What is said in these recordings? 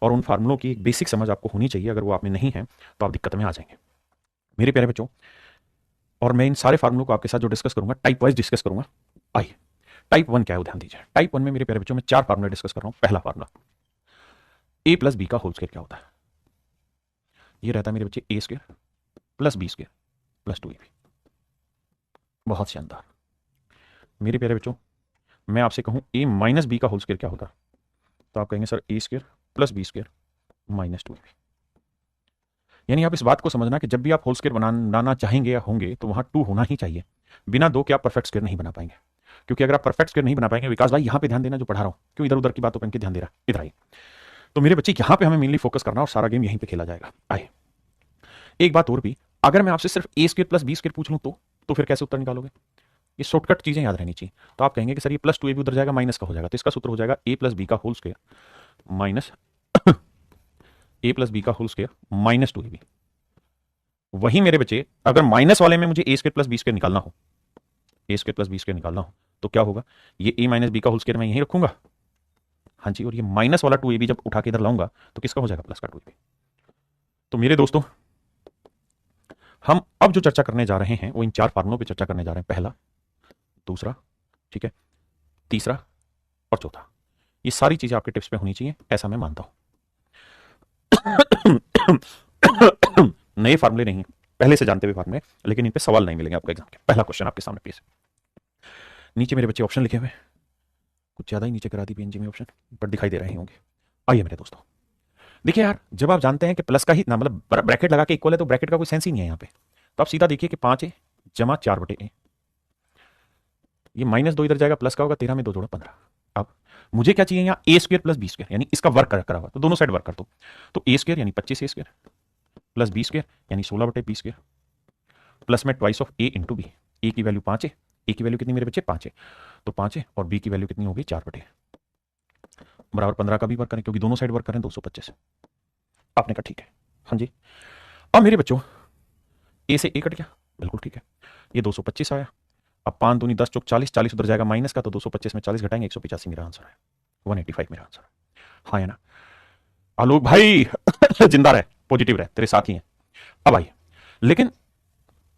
और उन फार्मूलों की एक बेसिक समझ आपको होनी चाहिए। अगर वो आप में नहीं है तो आप दिक्कत में आ जाएंगे मेरे प्यारे बच्चों। और मैं इन सारे फार्मूलों को आपके साथ जो डिस्कस करूंगा टाइप वाइज डिस्कस करूंगा। आइए, टाइप वन क्या है वो ध्यान दीजिए। टाइप वन में मेरे प्यारे बच्चों में 4 फार्मूले डिस्कस कर रहा हूं। पहला फार्मूला, ए प्लस बी का होल स्क्वायर क्या होता है। ये रहता है मेरे बच्चे A square plus B square plus 2ab। बहुत शानदार। मेरे प्यारे बच्चों, मैं आपसे कहूं ए माइनस बी का होल स्क्वायर क्या होता है, तो आप कहेंगे sir A square plus B square minus 2ab। यानी आप इस बात को समझना कि जब भी आप होल स्क्वायर बनाना चाहेंगे या होंगे तो वहां 2 होना ही चाहिए। बिना 2 के आप परफेक्ट स्क्वायर नहीं बना पाएंगे। क्योंकि अगर आप परफेक्ट स्क्वायर नहीं बना पाएंगे, विकास भाई यहां पे ध्यान देना जो पढ़ा रहा हूं, क्यों इधर उधर की बातों पर ध्यान दे रहा है, इधर आइए। तो मेरे बच्चे यहां पे हमें मेनली फोकस करना और सारा गेम यहीं पे खेला जाएगा। आइए, एक बात और भी, अगर मैं आपसे सिर्फ ए स्क्वायर प्लस बी स्क्वायर पूछ लूं तो फिर कैसे उत्तर निकालोगे। ये शॉर्टकट चीजें याद रहनी चाहिए। तो आप कहेंगे कि सर ये प्लस 2ab उधर जाएगा माइनस का हो जाएगा, तो इसका सूत्र हो जाएगा ए प्लस बी का होल स्क्वायर माइनस ए प्लस बी का होल स्क्वायर माइनस 2ab। वही मेरे बच्चे, अगर माइनस वाले में मुझे ए स्क्वायर प्लस बी स्क्वायर निकालना हो, ए स्क्वायर प्लस बी स्क्वायर निकालना हो तो क्या होगा, ये ए माइनस बी का होल स्क्वायर मैं यहीं रखूंगा। हाँ जी, और ये माइनस वाला 2ab जब उठा के इधर लाऊंगा तो किसका हो जाएगा, प्लस का 2ab। तो मेरे दोस्तों, हम अब जो चर्चा करने जा रहे हैं वो इन 4 फार्मूलों पे चर्चा करने जा रहे हैं। पहला, दूसरा, ठीक है, तीसरा और चौथा। ये सारी चीजें आपके टिप्स पे होनी चाहिए, ऐसा मैं मानता हूं। नए फार्मूले नहीं, पहले से जानते हुए फार्मूले, लेकिन इन पे सवाल नहीं मिलेंगे आपको एग्जाम के। पहला क्वेश्चन आपके सामने प्लीज। नीचे मेरे बच्चे ऑप्शन लिखे हुए, कुछ ज्यादा ही नीचे करा दी पीएनजी में ऑप्शन, पर दिखाई दे रहे होंगे। आइए मेरे दोस्तों, देखिए यार, जब आप जानते हैं कि प्लस का ही ना, मतलब ब्रैकेट लगा के इक्वल है, तो ब्रैकेट का कोई सेंस ही नहीं है यहाँ पे। तो आप सीधा देखिए कि 5a जमा 4/a, ये -2 इधर जाएगा, प्लस का होगा 13 में 2 जोड़ा 15। अब मुझे क्या चाहिए यहाँ, ए स्क्वायर प्लस बी स्क्वायर, यानी इसका वर्क करा हुआ, तो दोनों साइड वर्क कर दो। तो ए स्क्वायर यानी 25a square plus B square यानी 16/b स्क्वायर प्लस में twice of A into B. ए की वैल्यू 5 है, ए की वैल्यू कितनी मेरे बच्चे 5 है, तो 5 है, और बी की वैल्यू कितनी होगी 4/, बराबर 15 का भी वर्क करें, क्योंकि दोनों साइड वर्क करें 225। आपने कहा ठीक है, हाँ जी। अब मेरे बच्चों, ए से ए कट गया, बिल्कुल ठीक है, ये 225 आया। अब 5 दूनी 10 चौक 40, 40 उधर जाएगा माइनस का, तो 225 में 40 घटाएंगे 185 मेरा आंसर है, 185 मेरा आंसर है। हाँ है ना आलोक भाई। जिंदा रहे, पॉजिटिव रहे, तेरे साथ ही हैं। अब आइए, लेकिन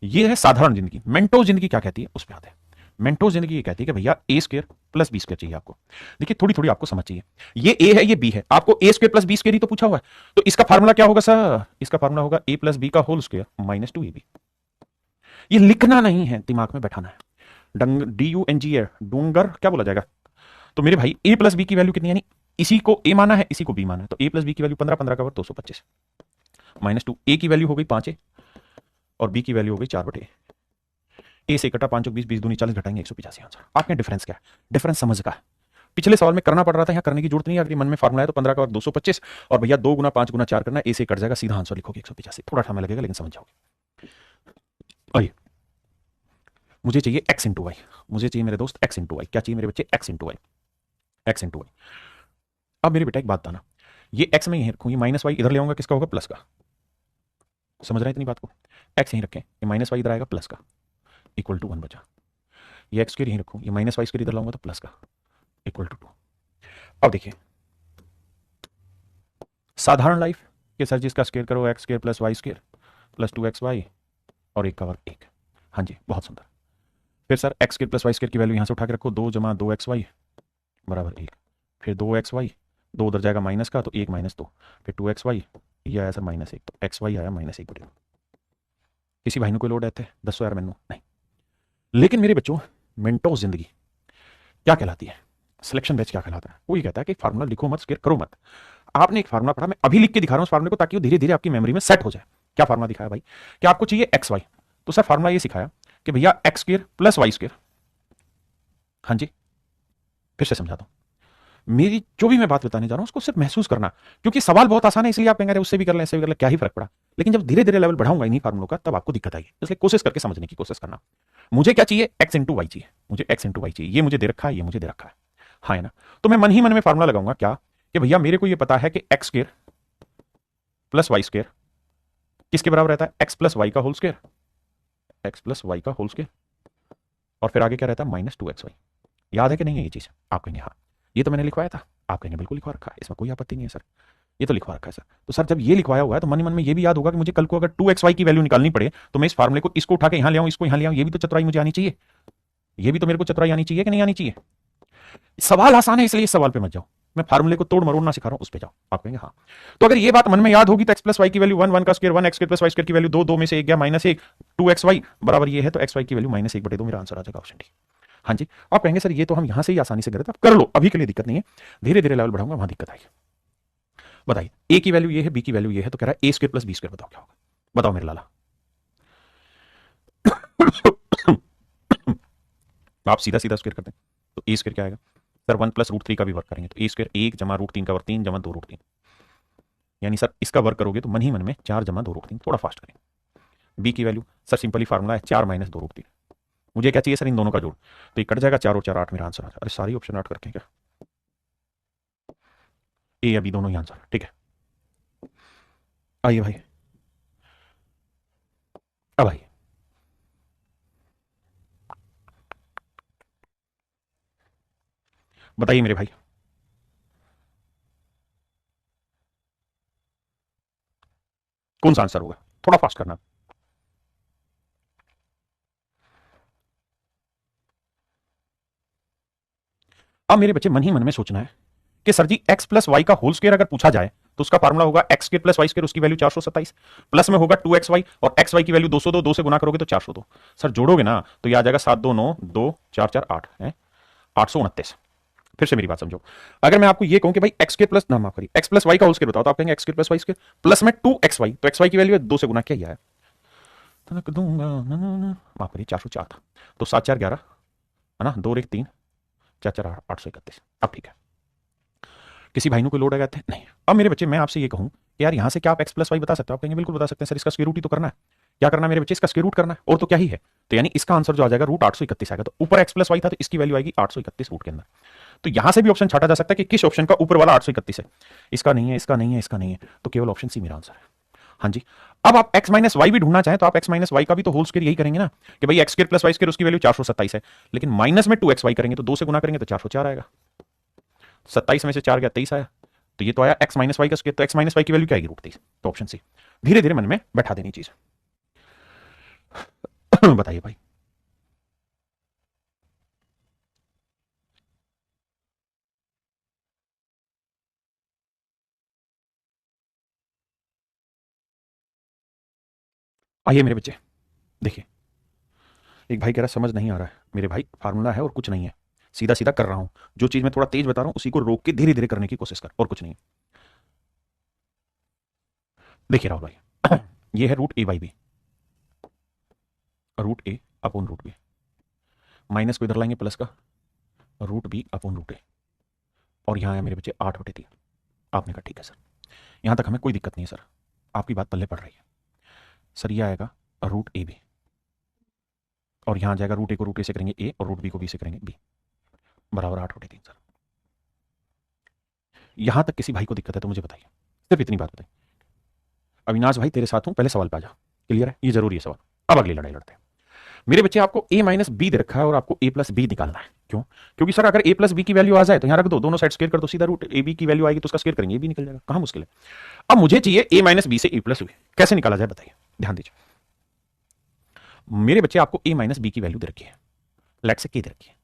ये है साधारण जिंदगी। मेंटोस जिंदगी क्या कहती है उस पर आते हैं। मेंटोस जिंदगी ये कहती है कि भैया ए स्क्वायर प्लस बी स्क्वायर चाहिए आपको। देखिए थोड़ी थोड़ी आपको समझ चाहिए, ये ए है ये बी है, आपको ए स्क्वायर प्लस बी स्क्वायर ही तो पूछा हुआ है। तो इसका फार्मूला क्या होगा सर, इसका फार्मूला होगा ए प्लस बी का होल स्क्वायर माइनस 2ab। ये लिखना नहीं है, दिमाग में बैठाना है। DUNG डूंगर क्या बोला जाएगा। तो मेरे भाई ए प्लस बी की वैल्यू कितनी, यानी इसी को ए माना है, इसी को बी माना है, तो ए प्लस बी की वैल्यू 15, 15 का वर्ग 225 माइनस 2। ए की वैल्यू हो गई 5 और बी की वैल्यू हो गई 4/, ए से कटा 5 20, 20 दूनी 40 घटाएंगे 185 आंसर। आपके डिफरेंस क्या है, डिफरेंस समझ का है। पिछले सवाल में करना पड़ रहा था, यहाँ करने की जरूरत नहीं है। अगर मन में फार्मूला है तो 15 का वर्ग 225, और भैया 2 गुना 5 गुना 4 करना, ए से कट जाएगा, सीधा आंसर लिखोगे 185। थोड़ा समय लगेगा लेकिन समझ जाओगे। आइए, मुझे चाहिए x इंटू वाई, मुझे चाहिए मेरे दोस्त x इंटू वाई। क्या चाहिए मेरे बच्चे, x into y, x into y. अब मेरे बेटा एक बात बताना, ये x मैं यहीं रखूँ, ये माइनस वाई इधर ले आऊंगा, किसका होगा, प्लस का। समझ रहे हैं इतनी बात को, x यहीं रखें, ये माइनस वाई इधर आएगा, प्लस का, इक्वल टू 1 बचा। ये x स्क्वायर यहीं रखूँ, ये माइनस वाई स्क्वायर इधर लाऊंगा तो प्लस का, इक्वल टू 2। अब देखिए, साधारण लाइफ के सर जिसका स्क्वायर करो x square plus y square plus 2xy और 1 का वर्ग 1। हाँ जी, बहुत सुंदर। फिर sir x square plus y square की वैल्यू यहाँ से उठा के रखो, 2 जमा 2xy बराबर 1। फिर 2xy, 2 उधर जाएगा माइनस का, तो 1 माइनस 2, फिर 2xy, ये आया सर -1, तो xy आया -1/2। किसी भाई ने कोई लोड रहते 10 यार मैनू नहीं। लेकिन मेरे बच्चों, मेंटोस जिंदगी क्या कहलाती है, सिलेक्शन बैच क्या कहलाता है। वो ये कहता है कि फार्मूला लिखो मत, स्क्वायर करो मत। आपने एक फार्मूला पढ़ा, मैं अभी लिख के दिखा रहा हूं उस फार्मूले को, ताकि वो धीरे धीरे आपकी मेमोरी में सेट हो जाए। क्या फार्मूला दिखाया भाई, कि आपको चाहिए एक्स वाई, तो सर फार्मूला ये सिखाया कि भैया x square plus y square. हाँ जी, फिर से समझाता हूं, मेरी जो भी मैं बात बताने जा रहा हूं उसको सिर्फ महसूस करना, क्योंकि सवाल बहुत आसान है, इसलिए आप कहेंगे उससे भी कर लें, इससे भी कर लें, क्या ही फर्क पड़ा। लेकिन जब धीरे धीरे लेवल बढ़ाऊंगा इन्हीं फार्मूलों का, तब आपको दिक्कत आएगी। इसलिए कोशिश करके समझने की कोशिश करना। मुझे क्या चाहिए, एक्स इंटू वाई चाहिए, मुझे एक्स इंटू वाई चाहिए। ये मुझे दे रखा है, ये मुझे दे रखा है, हाँ है ना। तो मैं मन ही मन में फार्मूला लगाऊंगा क्या, कि भैया मेरे को ये पता है कि x square plus y square किसके बराबर रहता है, एक्स प्लस वाई का whole square, x plus y का होल स्क्वायर, और फिर आगे क्या रहता है -2xy। याद है कि नहीं है ये चीज, आप कहेंगे हाँ, ये तो मैंने लिखवाया था। आप कहेंगे बिल्कुल लिखवा रखा है, इसमें कोई आपत्ति नहीं है सर। ये तो लिखवा रखा है सर। तो सर जब ये लिखवाया हुआ है तो मन ही मन में ये भी याद होगा कि मुझे कल को अगर 2xy की वैल्यू निकालनी पड़े तो मैं इस फार्मूले को इसको उठा के यहां ले आऊं, इसको यहां ले आऊं, ये भी तो चतुराई मुझे आनी चाहिए, ये भी तो मेरे को चतुराई आनी चाहिए कि नहीं आनी चाहिए। सवाल आसान है इसलिए इस सवाल पे मत जाओ, मैं फार्मूले को तोड़ मरोड़ना सिखा रहा हूं, उस पे जाओ। आप कहेंगे हाँ, तो अगर ये बात मन में याद होगी तो x प्लस वाई की वैल्यू 1, 1 का square 1, x square plus y square की वैल्यू 2, 2 में से 1 गया -1, 2xy बराबर ये है, तो xy की वैल्यू -1/2 मेरा आंसर आ जाएगा ऑप्शन डी। हाँ जी, आप कहेंगे सर ये तो हम यहां से ही आसानी से कर रहे थे, कर लो, अभी के लिए दिक्कत नहीं है, धीरे धीरे लेवल बढ़ाऊंगा वहां दिक्कत आएगी। बताइए ए की वैल्यू ये है, बी की वैल्यू ये है, तो कह रहा है a square plus B square, बताओ क्या होगा, बताओ मेरे लाला। आप सीधा सीधा स्क्वायर करते हैं तो ए स्क्वायर क्या आएगा सर, 1 प्लस √3 का भी वर्क करेंगे तो ए स्क्वायर 1 जमा √3 का वर्क 3 जमा 2 √3, यानी सर इसका वर्क करोगे तो मन ही मन में 4 जमा 2 √3, थोड़ा फास्ट करेंगे। बी की वैल्यू सर सिंपली फार्मूला है 4 - 2 √3, मुझे क्या चाहिए सर इन दोनों का जोड़, तो ये कट जाएगा 4 और 4 8, मेरा आंसर आ जाएगा। अरे सारी ऑप्शन 8 करके क्या, ए या बी दोनों ही आंसर, ठीक है। आइए भाई, अब आइए बताइए मेरे भाई, कौन सा आंसर होगा, थोड़ा फास्ट करना। अब मेरे बच्चे मन ही मन में सोचना है कि sir ji x plus y का होल स्क्वायर अगर पूछा जाए तो उसका फार्मूला होगा x square plus y square, उसकी वैल्यू 427, प्लस में होगा 2xy और xy की वैल्यू 202, 2 से गुना करोगे तो 402, सर जोड़ोगे ना तो ये आ जाएगा 7 2 9 2 4 4 8 है 829। फिर से मेरी बात समझो, अगर मैं आपको ये कहूं कि भाई एक्स स्क्वायर प्लस ना माफ करिए एक्स प्लस वाई का होल स्क्वायर बताओ, तो आप कहेंगे x square plus y square plus में 2xy, तो xy की वैल्यू है 2 से गुना किया है, तनक दूंगा माफ करिए 404 था, तो 7 4 11 है ना, 2 1 3 4 4 831। अब ठीक है, किसी भाई ने कोई लोड आ गया थे नहीं। अब मेरे बच्चे मैं आपसे ये कहूं कि यार यहां से क्या आप एक्स प्लस वाई बता सकते हो, आप कहेंगे बिल्कुल बता सकते हैं सर, इसका स्क्वायर रूट ही तो करना है। क्या करना है मेरे बच्चे, इसका स्क्वायर रूट करना है, और तो क्या ही है, तो यानी इसका आंसर जो आ जाएगा रूट 831 आएगा, तो ऊपर एक्स प्लस वाई था तो इसकी वैल्यू आएगी 831 रूट के अंदर। तो यहां से भी ऑप्शन छाटा जा सकता है कि किस ऑप्शन का ऊपर वाला 831 है, इसका नहीं है, इसका नहीं है, इसका नहीं है, तो केवल ऑप्शन सी मेरा आंसर है। हाँ जी, अब आप x माइनस वाई भी ढूंढना चाहें तो आप x माइनस वाई का भी तो होल स्क्वायर यही करेंगे ना, कि भाई x square plus y square उसकी वैल्यू 427 है, लेकिन माइनस में 2xy करेंगे तो 2 से गुना करेंगे तो 404 आएगा, 27 में से 4 गया 23 आया, तो ये तो आया x माइनस वाई का स्क्वायर, तो x माइनस वाई की वैल्यू क्या आएगी √23, तो ऑप्शन सी। धीरे धीरे मन में बैठा देनी चीज। बताइए भाई, आइए मेरे बच्चे देखिए, एक भाई कह रहा समझ नहीं आ रहा है, मेरे भाई फार्मूला है और कुछ नहीं है, सीधा सीधा कर रहा हूं, जो चीज मैं थोड़ा तेज बता रहा हूं उसी को रोक के धीरे धीरे करने की कोशिश कर, और कुछ नहीं। देखिए राहुल भाई, ये है √a/b, √a upon √b, minus को इधर लाएंगे प्लस का, √b अपॉन √a, और यहां आया मेरे बच्चे 8/3। आपने कहा ठीक है सर, यहां तक हमें कोई दिक्कत नहीं है सर, आपकी बात पल्ले पड़ रही है सर, ये आएगा √ab, और यहां आ जाएगा √a को √a से करेंगे a और √b को b से करेंगे b, बराबर 8/3 सर। यहां तक किसी भाई को दिक्कत है तो मुझे बताइए, सिर्फ इतनी बात बताइए। अविनाश भाई तेरे साथ हूं, पहले सवाल पे आ जा, क्लियर है, ये जरूरी है सवाल। अब अगली लड़ाई लड़ते हैं मेरे बच्चे, आपको a माइनस बी दे रखा है और आपको a प्लस बी निकालना है, क्यों, क्योंकि सर अगर a प्लस बी की वैल्यू आ जाए तो यहां रख दो, दोनों साइड स्क्वायर कर दो, सीधा रूट ए बी की वैल्यू आएगी तो उसका स्क्वायर करेंगे, ये भी निकल जाएगा, कहां मुश्किल है। अब मुझे चाहिए a माइनस बी से a प्लस बी, कैसे निकाला जाए बताइए, ध्यान दीजिए मेरे बच्चे, आपको a माइनस बी की वैल्यू दे रखी है, लेट से k दे रखी है,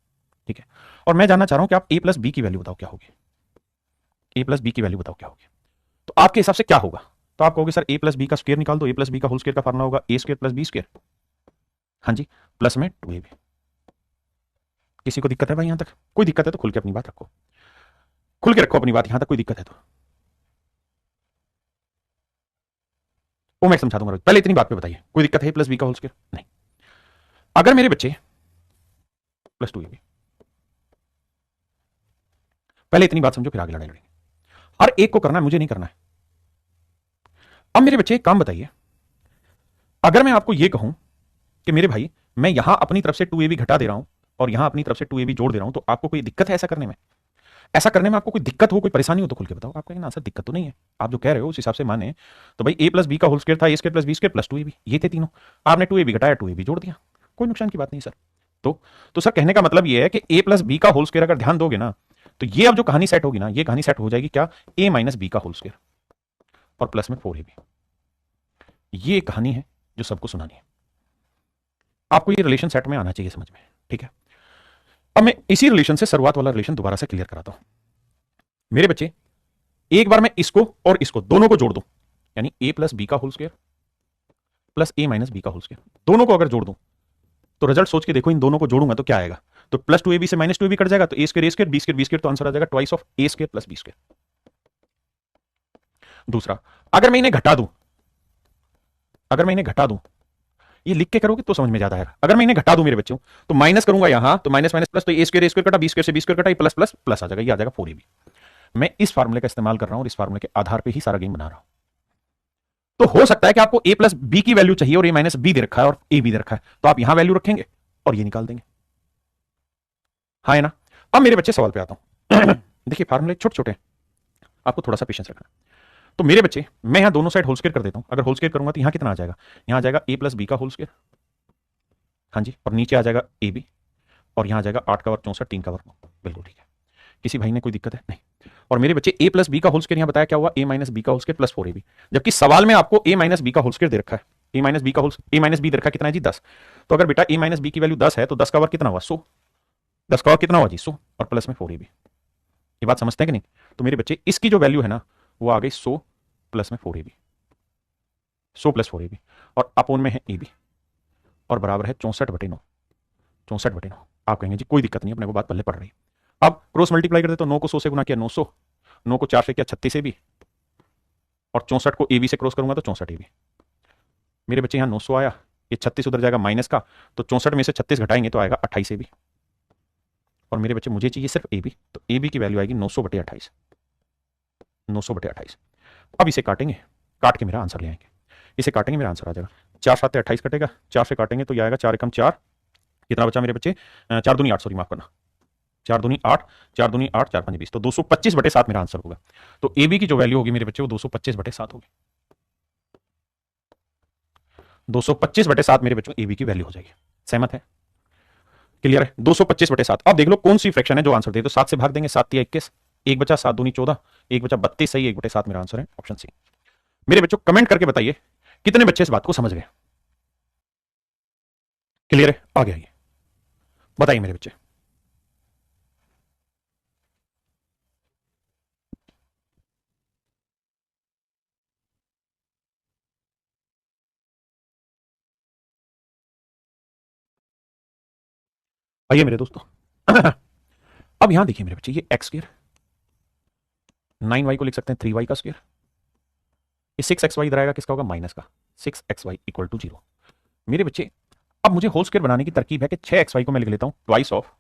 ठीक है, और मैं जानना चाह रहा हूं कि आप a प्लस बी की वैल्यू बताओ क्या होगी, a प्लस बी की वैल्यू बताओ क्या होगी, तो आपके हिसाब से क्या होगा, तो आप कहोगे सर a प्लस बी का स्क्वायर निकाल दो, a प्लस बी का होल स्क्वायर का फार्मूला होगा a square plus B square, हाँ जी, प्लस में 2ab। किसी को दिक्कत है भाई, यहां तक कोई दिक्कत है तो खुल के अपनी बात रखो, खुल के रखो अपनी बात, यहां तक कोई दिक्कत है तो वो मैं समझा दूंगा, पहले इतनी बात पे बताइए, कोई दिक्कत है प्लस बी का होल स्क्वायर नहीं। अगर मेरे बच्चे प्लस 2ab, पहले इतनी बात समझो फिर आगे लड़ाई लड़ेंगे, हर एक को करना है, मुझे नहीं करना है। अब मेरे बच्चे एक काम बताइए, अगर मैं आपको यह कहूं कि मेरे भाई मैं यहां अपनी तरफ से 2ab घटा दे रहा हूं और यहां अपनी तरफ से 2ab जोड़ दे रहा हूं, तो आपको कोई दिक्कत है ऐसा करने में, ऐसा करने में आपको कोई दिक्कत हो, कोई परेशानी हो तो खुल के बताओ। आप कहेंगे ना सर दिक्कत तो नहीं है, आप जो कह रहे हो उस हिसाब से माने तो भाई a प्लस बी का होल स्क्वायर था, a square plus B square plus 2ab, ये थे तीनों, आपने 2ab घटाया 2ab जोड़ दिया, कोई नुकसान की बात नहीं सर। तो सर कहने का मतलब ये है कि a प्लस बी का होल स्क्वायर अगर ध्यान दोगे ना, तो ये अब जो कहानी सेट होगी ना, ये कहानी सेट हो जाएगी क्या, a माइनस बी का होल स्क्वायर, और प्लस में 4ab। ये कहानी है जो सबको सुनानी है। आपको ये रिलेशन सेट में आना चाहिए समझ में, ठीक है। अब मैं इसी रिलेशन से शुरुआत वाला रिलेशन दोबारा से क्लियर कराता हूं। मेरे बच्चे, एक बार मैं इसको और इसको दोनों को जोड़ दूं, यानी a प्लस बी का whole square plus a minus B का होल स्क्वायर, दोनों को अगर जोड़ दूं तो रिजल्ट सोच के देखो, इन दोनों को जोड़ूंगा तो क्या आएगा? तो प्लस 2ab से माइनस 2ab कट जाएगा, तो a स्क्वायर बी स्क्वायर तो आंसर आ जाएगा twice of a square plus B square. दूसरा, अगर मैं इन्हें घटा दूं, ये लिख के करोगे तो समझ में ज्यादा आएगा। अगर मैं इन्हें घटा दूं मेरे बच्चों, तो माइनस करूंगा यहां, तो माइनस माइनस प्लस, तो ए स्क्वायर कटा, बी स्क्वायर से बी स्क्वायर कटा, ये प्लस प्लस प्लस आ जाएगा, ये आ जाएगा 4ab। मैं इस फार्मूले का इस्तेमाल कर रहा हूं और इस फार्मूले के आधार पे ही सारा गेम बना रहा हूं। तो हो सकता है कि आपको a प्लस बी की वैल्यू चाहिए और a माइनस बी दे रखा है और a बी दे रखा है, तो आप यहां वैल्यू रखेंगे और ये निकाल देंगे, हाँ है ना। अब मेरे बच्चे सवाल पे आता हूं। देखिए फार्मूले छोटे छोटे, आपको थोड़ा सा पेशेंस रखना। तो मेरे बच्चे, मैं यहां दोनों साइड होल स्क्वायर कर देता हूं। अगर होल स्क्वायर करूंगा तो यहां कितना आ जाएगा? यहां आ जाएगा a प्लस बी का होल स्क्वायर, हाँ जी, और नीचे आ जाएगा ए बी, और यहां आ जाएगा 8 का वर्ग 64 3 का वर्ग। बिल्कुल ठीक है, किसी भाई ने कोई दिक्कत है? नहीं। और मेरे बच्चे, a प्लस बी का होल स्क्वायर यहां बताया क्या हुआ? a माइनस बी का होल स्क्वायर प्लस 4ab, जबकि सवाल में आपको a माइनस बी का होल स्क्वायर दे रखा है। a माइनस बी दे रखा है कितना है जी? 10। तो अगर बेटा a माइनस बी की वैल्यू 10 है तो 10 का वर्ग कितना हुआ? 100। 10 का वर्ग कितना हुआ जी? 100, और प्लस में 4ab। ये बात समझते हैं कि नहीं? तो मेरे बच्चे, इसकी जो वैल्यू है ना, वो आ गई 100 प्लस में 4ab, 100 प्लस 4ab, और अपोन में है ab, और बराबर है 64/9। 64/9। आप कहेंगे जी कोई दिक्कत नहीं, अपने को बात पल्ले पड़ रही है। अब क्रॉस मल्टीप्लाई कर दे, तो 9 को 100 से गुना किया 900, 9 को 4 से किया 36 ab, और 64 को ab से क्रॉस करूंगा तो 64 ab। मेरे बच्चे यहां 900 आया, ये 36 उधर जाएगा माइनस का, तो 64 में से 36 घटाएंगे तो आएगा 28 ab। और मेरे बच्चे, मुझे चाहिए सिर्फ ab, तो ab की वैल्यू आएगी 900/28, 900/28। अब इसे काटेंगे, काट के मेरा आंसर ले आएंगे। इसे काटेंगे, मेरा आंसर आ जाएगा 4 7 28 कटेगा, 4 से काटेंगे तो ये आएगा 4 एकम 4, कितना बचा मेरे बच्चे? 4 दूनी 8, सॉरी माफ करना, 4 दूनी 8, 4 दूनी 8, 4 5 20, तो 225/7 मेरा आंसर होगा। तो ए बी की जो वैल्यू होगी मेरे बच्चे, वो 225/7 होगी। 225/7 मेरे बच्चों ए बी की वैल्यू हो जाएगी। सहमत है? क्लियर है? 225/7। अब देख लो कौन सी फ्रैक्शन है जो आंसर दे, तो 7 से भाग देंगे, 7 या 21, 1 बचा 7 दूनी 14, 1 बचा 32, सही, 1/7 मेरा आंसर है ऑप्शन सी। मेरे बच्चों कमेंट करके बताइए कितने बच्चे इस बात को समझ गए। क्लियर है? आगे आइए, बताइए मेरे बच्चे। आइए मेरे दोस्तों। अब यहां देखिए मेरे बच्चे, ये एक्स स्क्वायर, 9y को लिख सकते हैं 3y का स्क्वायर, ये 6xy इधर आएगा, किसका होगा? माइनस का। 6xy equal to 0। मेरे बच्चे, अब मुझे होल स्क्वायर बनाने की तरकीब है कि 6xy को मैं लिख लेता हूं twice of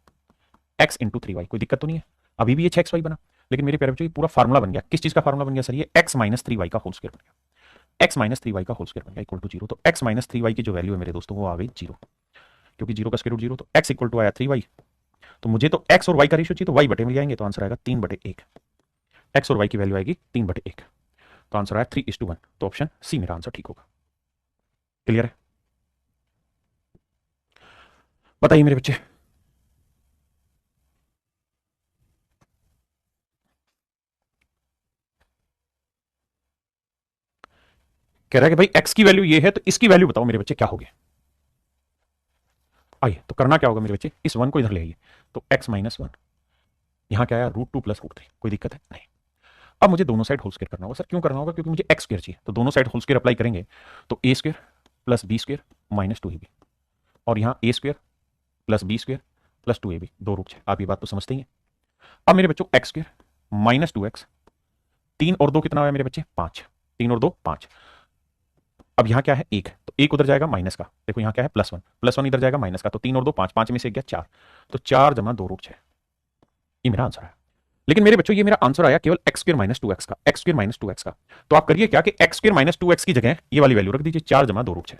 x into 3y। कोई दिक्कत तो नहीं है? अभी भी ये 6xy बना, लेकिन मेरे प्यारे बच्चों, ये पूरा फार्मूला बन गया। किस चीज का फार्मूला बन गया सर? ये x माइनस 3y का होल स्क्वायर बन गया। x माइनस 3y का होल स्क्वायर बन गया इक्वल टू 0। तो x माइनस 3y की जो वैल्यू है मेरे दोस्तों, वो आ गई 0, क्योंकि 0 का स्क्वायर रूट 0, तो x इक्वल टू आया 3y। तो मुझे तो x और y का रेशियो चाहिए, तो y बटे में ले आएंगे, तो आंसर आएगा 3/1। x और y की वैल्यू आएगी 3/1, तो आंसर आया 3:1। तो ऑप्शन सी मेरा आंसर ठीक होगा। क्लियर है? बताइए मेरे बच्चे। कह रहा है कि भाई x की वैल्यू ये है, तो इसकी वैल्यू बताओ मेरे बच्चे क्या होगी। आइए, तो करना क्या होगा मेरे बच्चे, इस 1 को इधर ले आइए, तो x माइनस 1, यहां क्या आया? √2 प्लस √3। कोई दिक्कत है? नहीं। अब मुझे दोनों साइड होल स्क्वायर करना होगा। सर क्यों करना होगा? क्योंकि मुझे x स्क्वायर चाहिए, तो दोनों साइड होल स्क्वायर अप्लाई करेंगे, तो a square plus B square minus 2ab, और यहां a square plus B square plus 2ab, दो रूप है। आप ये बात तो समझते ही हैं। अब मेरे बच्चों, x स्क्वायर माइनस 2x, 3 और 2 कितना हुआ मेरे बच्चे? 5, 3 और 2 5। अब यहां क्या है? 1, तो 1 उधर जाएगा माइनस का, देखो यहां क्या है? +1, +1 इधर जाएगा माइनस का, तो 3 और 2 5, 5 में से गया 4, तो 4 जमा 2√6, ये मेरा आंसर है। लेकिन मेरे बच्चों, ये मेरा आंसर आया केवल x स्क्वायर माइनस 2x का, x स्क्वायर माइनस 2x का। तो आप करिए क्या कि x स्क्वायर माइनस 2x की जगह ये वाली वैल्यू रख दीजिए, 4 जमा 2√6,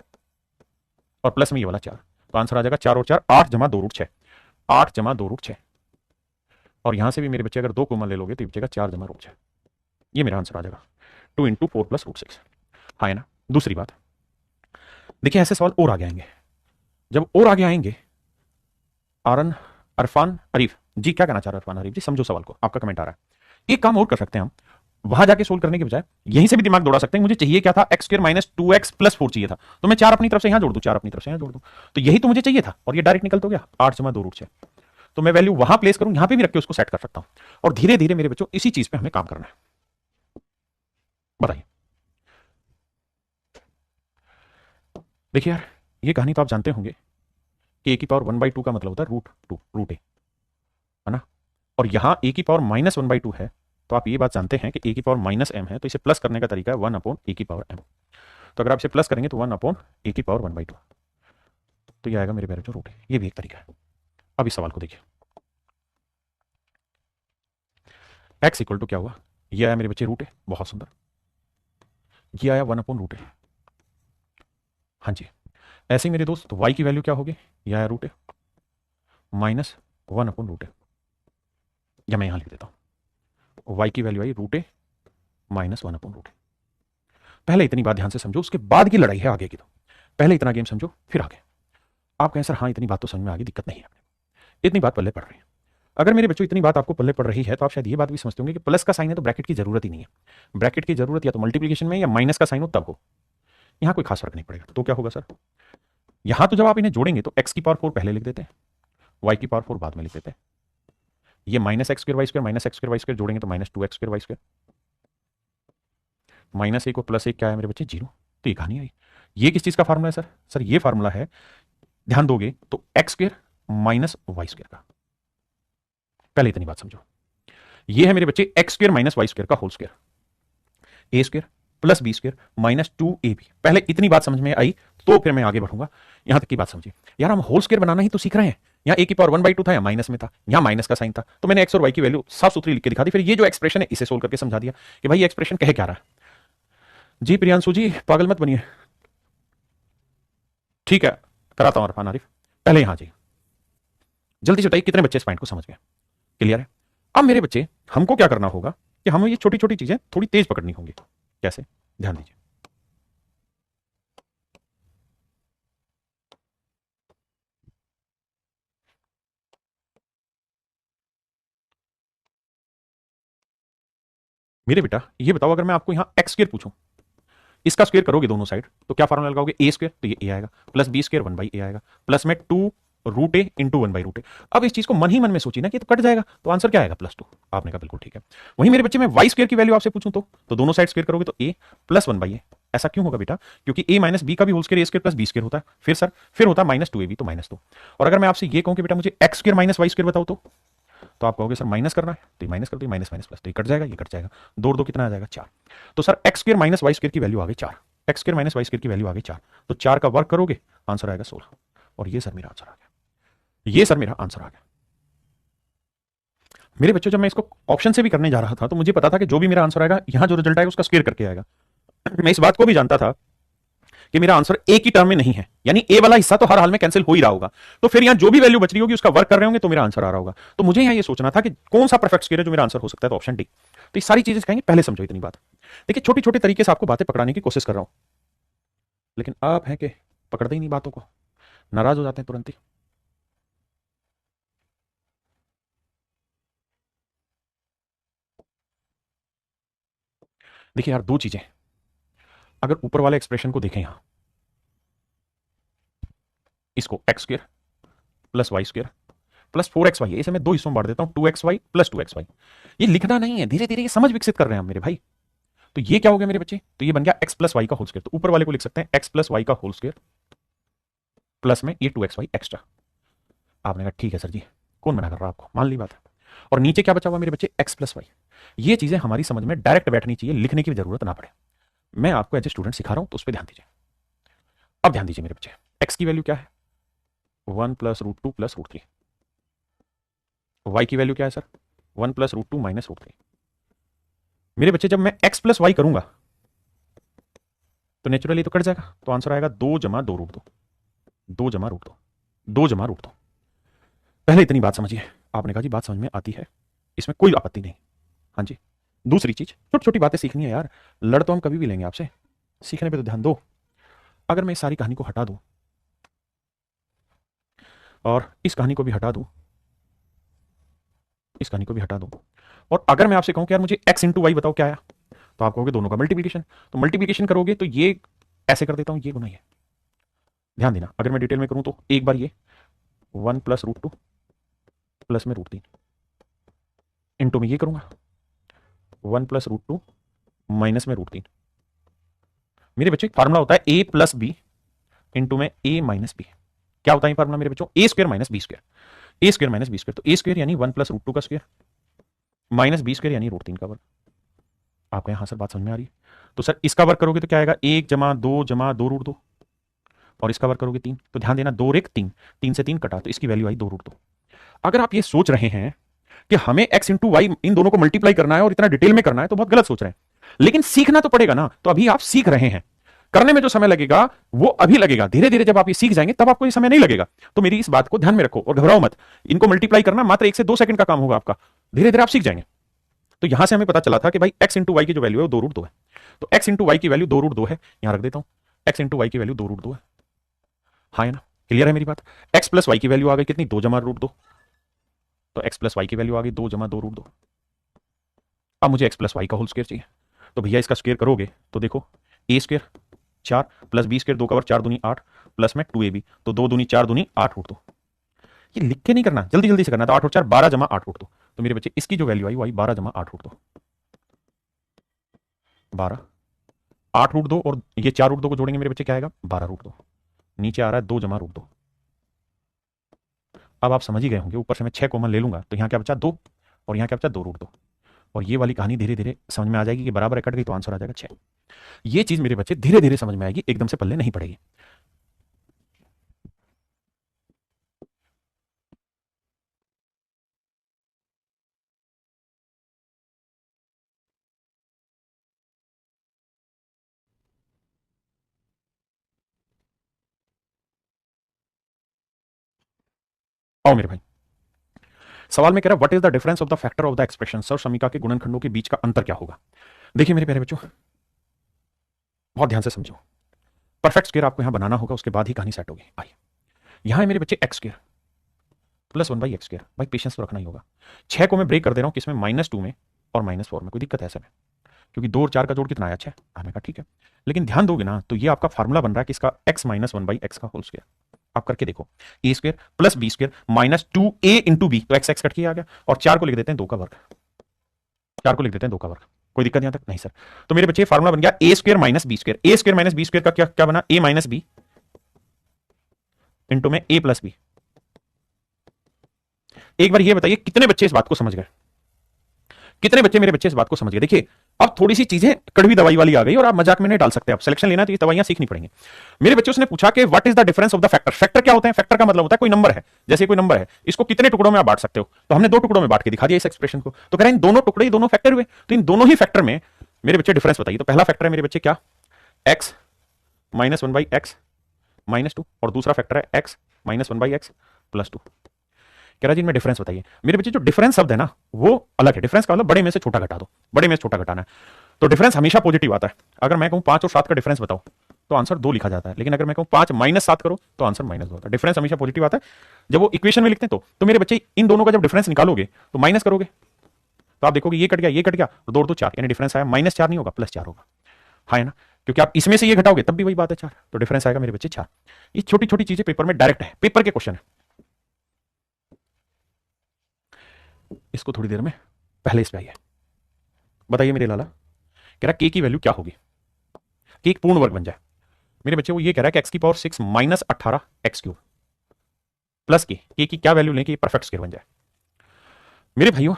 और प्लस में ये वाला 4, तो आंसर आ जाएगा 4 और 4 8 जमा 2√6, 8 जमा 2√6, और यहां से भी मेरे बच्चे अगर 2 कॉमन ले लोगे तो बचेगा 4 जमा √6, ये मेरा आंसर आ जाएगा 2 × 4 + √6। हाँ है ना? दूसरी बात देखिए, ऐसे सवाल और आगे आएंगे। जब और आगे आएंगे, आरन अरफान अरीफ जी, क्या कहना चाह रहे हैं अरफान अरीफ जी? समझो सवाल को, आपका कमेंट आ रहा है। एक काम और कर सकते हैं हम, वहां जाके सोल्व करने के बजाय यहीं से भी दिमाग दौड़ा सकते हैं। मुझे चाहिए क्या था, एक्स स्क्वायर माइनस 2x+4 चाहिए था, तो मैं 4 अपनी तरफ से यहां जोड़ दूं, 4 अपनी तरफ से यहां जोड़ दूं, तो यही तो मुझे चाहिए था, और ये डायरेक्ट निकल तो गया 8/2√6। तो मैं वैल्यू वहां प्लेस करूं, यहां पे भी रख के उसको सेट कर सकता हूं, और धीरे धीरे मेरे बच्चों इसी चीज पे हमें काम करना है। बताइए, देखिए यार, ये कहानी तो आप जानते होंगे कि a⁻1/2 का मतलब होता है √2, √a, है ना। और यहां a⁻−1/2 है, तो आप ये बात जानते हैं कि a⁻m है, तो इसे प्लस करने का तरीका है 1/a⁻m। तो अगर आप इसे प्लस करेंगे तो 1/a⁻1/2, तो ये आएगा मेरे प्यारे बच्चों √a। ये भी एक तरीका है। अब इस सवाल को देखिए, x इक्वल टू क्या हुआ, ये आया मेरे बच्चे √a, बहुत सुंदर, ये आया 1/√a। हाँ जी, ऐसे ही मेरे दोस्त y की वैल्यू क्या होगी, यह आया √a माइनस 1/√a, या मैं यहां लिख देता हूं, y की value I √a minus 1/√a। पहले इतनी बात ध्यान से समझो, उसके बाद की लड़ाई है आगे की। तो पहले इतना गेम समझो, फिर आगे। आप कहें सर हाँ इतनी बात तो समझ में आ गई, दिक्कत नहीं है, इतनी बात पल्ले पड़ रही है। अगर मेरे बच्चों इतनी बात आपको पल्ले पड़ रही है, तो आप शायद ये बात भी समझते होंगे कि प्लस का साइन है तो ब्रैकेट की जरूरत ही नहीं है। ब्रैकेट की जरूरत या तो मल्टीप्लीकेशन में, या माइनस का साइन हो तब हो, यहां कोई खास फर्क नहीं पड़ेगा। तो क्या होगा सर, यहां तो जब आप इन्हें जोड़ेंगे तो x⁻4 पहले लिख देते हैं, y⁻4 बाद में लिख देते हैं। ये -x²y² माइनस x²y² जोड़ेंगे तो -2x²y², -1 और +1 क्या है मेरे बच्चे, 0। तो ये कहानी आई। ये किस चीज का फार्मूला है सर, सर ये फार्मूला है, ध्यान दोगे तो x² माइनस y² का। पहले इतनी बात समझो, ये है मेरे बच्चे x² माइनस y² का whole square, a² plus b² minus 2ab। पहले इतनी बात समझ में आई, तो फिर मैं आगे बढ़ूंगा। यहां तक की बात समझिए यार, हम होल स्क्वायर बनाना ही तो सीख रहे हैं। यहाँ a⁻1/2 था, या माइनस में था, यहाँ माइनस का साइन था, तो मैंने x और y की वैल्यू साफ सुथरी लिख के दिखा दी। फिर ये जो एक्सप्रेशन है इसे सोल्व करके समझा दिया कि भाई ये एक्सप्रेशन कहे क्या रहा है। जी प्रियांशु जी, पागल मत बनिए, ठीक है, कराता हूं अरफान आरिफ। पहले यहां जी, जल्दी से बताइए कितने बच्चे इस पॉइंट को समझ गए, क्लियर है। अब मेरे बच्चे, हमको क्या करना होगा कि हमें ये छोटी छोटी चीजें थोड़ी तेज पकड़नी होंगी। कैसे, ध्यान दीजिए। मेरे बेटा ये बताओ, अगर मैं आपको यहां x² पूछूं, इसका स्क्वायर करोगे दोनों साइड, तो क्या फार्मूला लगाओगे, a², तो ये a आएगा, प्लस b² 1/a आएगा, प्लस में 2√a इंटू 1/√a। अब इस चीज को मन ही मन में सोची ना कि तो कट जाएगा, तो आंसर क्या आएगा, +2। आपने कहा बिल्कुल ठीक है। वहीं मेरे बच्चे, मैं y² की वैल्यू आपसे पूछूं तो दोनों साइड स्क्वायर करोगे तो a प्लस 1/a। ऐसा क्यों होगा बेटा, क्योंकि a माइनस b का भी whole square a² plus b² होता है। फिर सर, फिर होता है -2ab, तो -2। और अगर मैं आपसे ये कहूं कि बेटा मुझे x² माइनस y² बताओ, तो आप कहोगे सर माइनस करना है, तो माइनस कर दो, माइनस माइनस प्लस, तो ये कट जाएगा, ये कट जाएगा, 2 और 2 कितना आ जाएगा, 4। तो सर x² माइनस y² की वैल्यू आ गई 4, x² माइनस y² की वैल्यू आ गई 4, तो 4 का वर्क करोगे, आंसर आएगा 16। और ये सर मेरा आंसर आ गया, ये सर मेरा आंसर आ गया। मेरे बच्चों, जब मैं इसको ऑप्शन से भी करने जा रहा था, तो मुझे पता था कि जो भी मेरा आंसर आएगा, यहां जो रिजल्ट आएगा उसका स्क्वायर करके आएगा। मैं इस बात को भी जानता था कि मेरा आंसर ए की टर्म में नहीं है, यानी ए वाला हिस्सा तो हर हाल में कैंसिल हो ही रहा होगा, तो फिर यहां जो भी वैल्यू बच रही होगी उसका वर्क कर रहे होंगे, तो मेरा आंसर आ रहा होगा। तो मुझे यहां ये सोचना था कि कौन सा परफेक्ट स्क्वायर है जो मेरा आंसर हो सकता है, तो ऑप्शन डी। तो ये सारी चीजें कहेंगे, पहले समझो इतनी बात। देखिए, छोटी छोटी तरीके से आपको बातें पकड़ाने की कोशिश कर रहा हूं, लेकिन आप हैं कि पकड़ते ही नहीं बातों को, नाराज हो जाते हैं तुरंत ही। देखिए यार, दो चीजें, अगर ऊपर वाले एक्सप्रेशन को देखें, यहां इसको x² plus y² plus 4xy है, इसे मैं दो हिस्सों में बांट देता हूं, 2xy प्लस 2xy। ये लिखना नहीं है, धीरे धीरे ये समझ विकसित कर रहे हैं हम मेरे भाई। तो ये क्या हो गया मेरे बच्चे, तो ये बन गया x प्लस वाई का होल स्क्वायर। तो ऊपर वाले को लिख सकते हैं x प्लस वाई का होल स्क्वायर प्लस में ये 2xy एक्स्ट्रा। आपने कहा ठीक है सर जी, कौन मना कर रहा आपको, मान ली बात है। और नीचे क्या बचा हुआ मेरे बच्चे, x प्लस वाई। ये चीजें हमारी समझ में डायरेक्ट बैठनी चाहिए, लिखने की जरूरत ना पड़े। मैं आपको एज ए स्टूडेंट सिखा रहा हूं, तो उस पर ध्यान दीजिए। अब ध्यान दीजिए मेरे बच्चे, x की वैल्यू क्या है, 1 प्लस √2 प्लस √3। y की वैल्यू क्या है सर, 1 प्लस √2 माइनस √3। मेरे बच्चे, जब मैं x प्लस वाई करूंगा तो नेचुरली तो कट जाएगा, तो आंसर आएगा 2 + 2√2, 2 + √2, 2 + √2। पहले इतनी बात समझिए। आपने कहा जी बात समझ में आती है, इसमें कोई आपत्ति नहीं। हाँ जी, दूसरी चीज, छोटी छोटी बातें सीखनी है यार, लड़ तो हम कभी भी लेंगे आपसे, सीखने पे तो ध्यान दो। अगर मैं इस सारी कहानी को हटा दूं और इस कहानी को भी हटा दूं, इस कहानी को भी हटा दूं, और अगर मैं आपसे कहूं कि यार मुझे x इंटू वाई बताओ क्या आया, तो आप कहोगे दोनों का मल्टीप्लीकेशन। तो मल्टीप्लीकेशन करोगे तो ये ऐसे कर देता हूं, ये गुना ये। ध्यान देना, अगर मैं डिटेल में करूं तो एक बार ये 1 + √2 प्लस में √3 इंटू में ये करूंगा 1 + √2 माइनस में √3। मेरे बच्चों एक फार्मूला होता है a + b इंटू में a - b। क्या होता है फार्मूला मेरे बच्चों? a² - b², a² - b²। तो a² यानी 1 + √2 का स्क्वायर माइनस b² यानी √3 का वर्ग। आपको यहां सर बात समझ में आ रही है? तो सर इसका वर्ग करोगे तो क्या आएगा? 1 + 2 + 2 √2, और इसका वर्ग करोगे 3। तो ध्यान देना 2 × 3, 3 से 3 कटा, तो इसकी वैल्यू आई 2 √2। अगर आप ये सोच रहे हैं कि हमें x × y इन दोनों को मल्टीप्लाई करना है और इतना डिटेल में करना है, तो बहुत गलत सोच रहे हैं। लेकिन सीखना तो पड़ेगा ना। तो अभी आप सीख रहे हैं, करने में जो समय लगेगा वो अभी लगेगा। धीरे धीरे जब आप ये सीख जाएंगे तब आपको ये समय नहीं लगेगा। तो मेरी इस बात को ध्यान में रखो और घबराओ मत। इनको मल्टीप्लाई करना मात्र 1 से 2 सेकंड का काम होगा आपका। धीरे धीरे आप सीख जाएंगे। तो यहां से हमें पता चला था कि भाई x × y की जो वैल्यू है वो 2 √2 है। तो x × y की वैल्यू 2 √2 है, यहां रख देता हूं। x × y की वैल्यू 2 √2 है। हाँ है ना? क्लियर है मेरी बात? x + y की वैल्यू आ गई कितनी? 2 + √2। तो x + y की वैल्यू आ गई 2 + 2 √2। अब मुझे x + y का होल स्क्वायर चाहिए। तो भैया इसका स्क्वायर करोगे तो देखो a² 4 + b² 2 का वर्ग 4 दूनी 8 प्लस में 2ab, तो 2 दूनी 4 दूनी 8 √2। ये लिख के नहीं करना, जल्दी जल्दी से करना। तो 8 और 4 12 + 8 √2। तो मेरे बच्चे इसकी जो वैल्यू आई वो आई 12 + 8 √2। 12 8 √2 और ये 4 √2 को जोड़ेंगे मेरे बच्चे क्या आएगा? 12 √2। नीचे आ रहा है 2 + √2। अब आप समझ ही गए होंगे, ऊपर से मैं 6 कॉमन ले लूंगा तो यहां क्या बचा? 2, और यहां क्या बचा? 2 √2। और ये वाली कहानी धीरे धीरे समझ में आ जाएगी कि बराबर कट गई तो आंसर आ जाएगा 6। ये चीज मेरे बच्चे धीरे धीरे समझ में आएगी, एकदम से पल्ले नहीं पड़ेगी। आओ मेरे भाई, सवाल में कह रहा है what is the difference of the factor of the expression. Sir समीका के गुणनखंडों के बीच का अंतर क्या होगा? देखिए मेरे प्यारे बच्चों, बहुत ध्यान से समझो। परफेक्ट स्क्वायर आपको यहां बनाना होगा, उसके बाद ही कहानी सेट होगी। आइए, यहां है मेरे बच्चे x² + 1/x²। भाई पेशेंस तो रखना ही होगा। 6 को मैं ब्रेक कर दे रहा हूं किसमें? -2 में और -4 में। कोई दिक्कत है ऐसे में? क्योंकि 2 और 4 का जोड़ कितना आया? 6। हमें कहा ठीक है, लेकिन ध्यान दोगे ना तो ये आपका फार्मूला बन रहा है किसका? x - 1/x का होल स्क्वायर। आप करके देखो, a² + b² -2a × b, तो x कट के आ गया, और 4 को लिख देते हैं 2 का वर्ग। 4 को लिख देते हैं 2 का वर्ग। कोई दिक्कत यहां तक? नहीं सर। तो मेरे बच्चे फार्मूला बन गया a² - b²। a² - b² का क्या क्या बना? a - b इंटू में a + b। एक बार ये बताइए कितने बच्चे इस बात को समझ गए? कितने बच्चे मेरे बच्चे इस बात को समझ गए? देखिए अब थोड़ी सी चीजें कड़वी दवाई वाली आ गई और आप मजाक में नहीं डाल सकते। आप सिलेक्शन लेना है तो ये दवाइयां सीखनी पड़ेंगी। मेरे बच्चों ने पूछा कि what is the difference of the factor. Factor क्या होते हैं? फैक्टर का मतलब होता है कोई नंबर है, जैसे कोई नंबर है, इसको कितने टुकड़ों में आप बांट सकते हो। तो हमने 2 टुकड़ों में बांट के दिखा दिया इस एक्सप्रेशन को। तो कह रहे हैं इन दोनों टुकड़े, दोनों फैक्टर हुए, तो इन दोनों ही फैक्टर में मेरे बच्चे डिफरेंस बताइए। तो पहला फैक्टर है मेरे बच्चे क्या? x - 1/x -2, और दूसरा फैक्टर है x - 1/x +2। कह रहा जी इनमें डिफरेंस बताइए। मेरे बच्चे जो डिफरेंस शब्द है ना वो अलग है। डिफरेंस का मतलब बड़े में से छोटा घटा दो, बड़े में से छोटा घटाना है। तो डिफरेंस हमेशा पॉजिटिव आता है। अगर मैं कहूं 5 और 7 का डिफरेंस बताओ तो आंसर 2 लिखा जाता है, लेकिन अगर मैं कहूं 5 - 7 करो तो आंसर -2 आता है। डिफरेंस हमेशा पॉजिटिव आता है जब वो इक्वेशन में लिखते हैं। तो मेरे बच्चे इन दोनों का जब डिफरेंस निकालोगे तो माइनस करोगे तो आप देखोगे ये कट गया, ये कट गया, तो 2 और 2 4, यानी डिफरेंस आया -4 नहीं होगा, +4 होगा। हाँ है ना? क्योंकि आप इसमें से ये घटाओगे तब भी वही बात है 4, तो डिफरेंस आएगा मेरे बच्चे 4। ये छोटी छोटी चीजें पेपर में डायरेक्ट है, पेपर के क्वेश्चन है। इसको थोड़ी देर में, पहले इस पे आइए। बताइए मेरे लाला, कह रहा के की वैल्यू क्या होगी कि एक पूर्ण वर्ग बन जाए। मेरे बच्चे वो ये कह रहा है कि x⁻6 - 18 x³ प्लस के की क्या वैल्यू लें कि परफेक्ट स्क्वायर बन जाए। मेरे भाइयों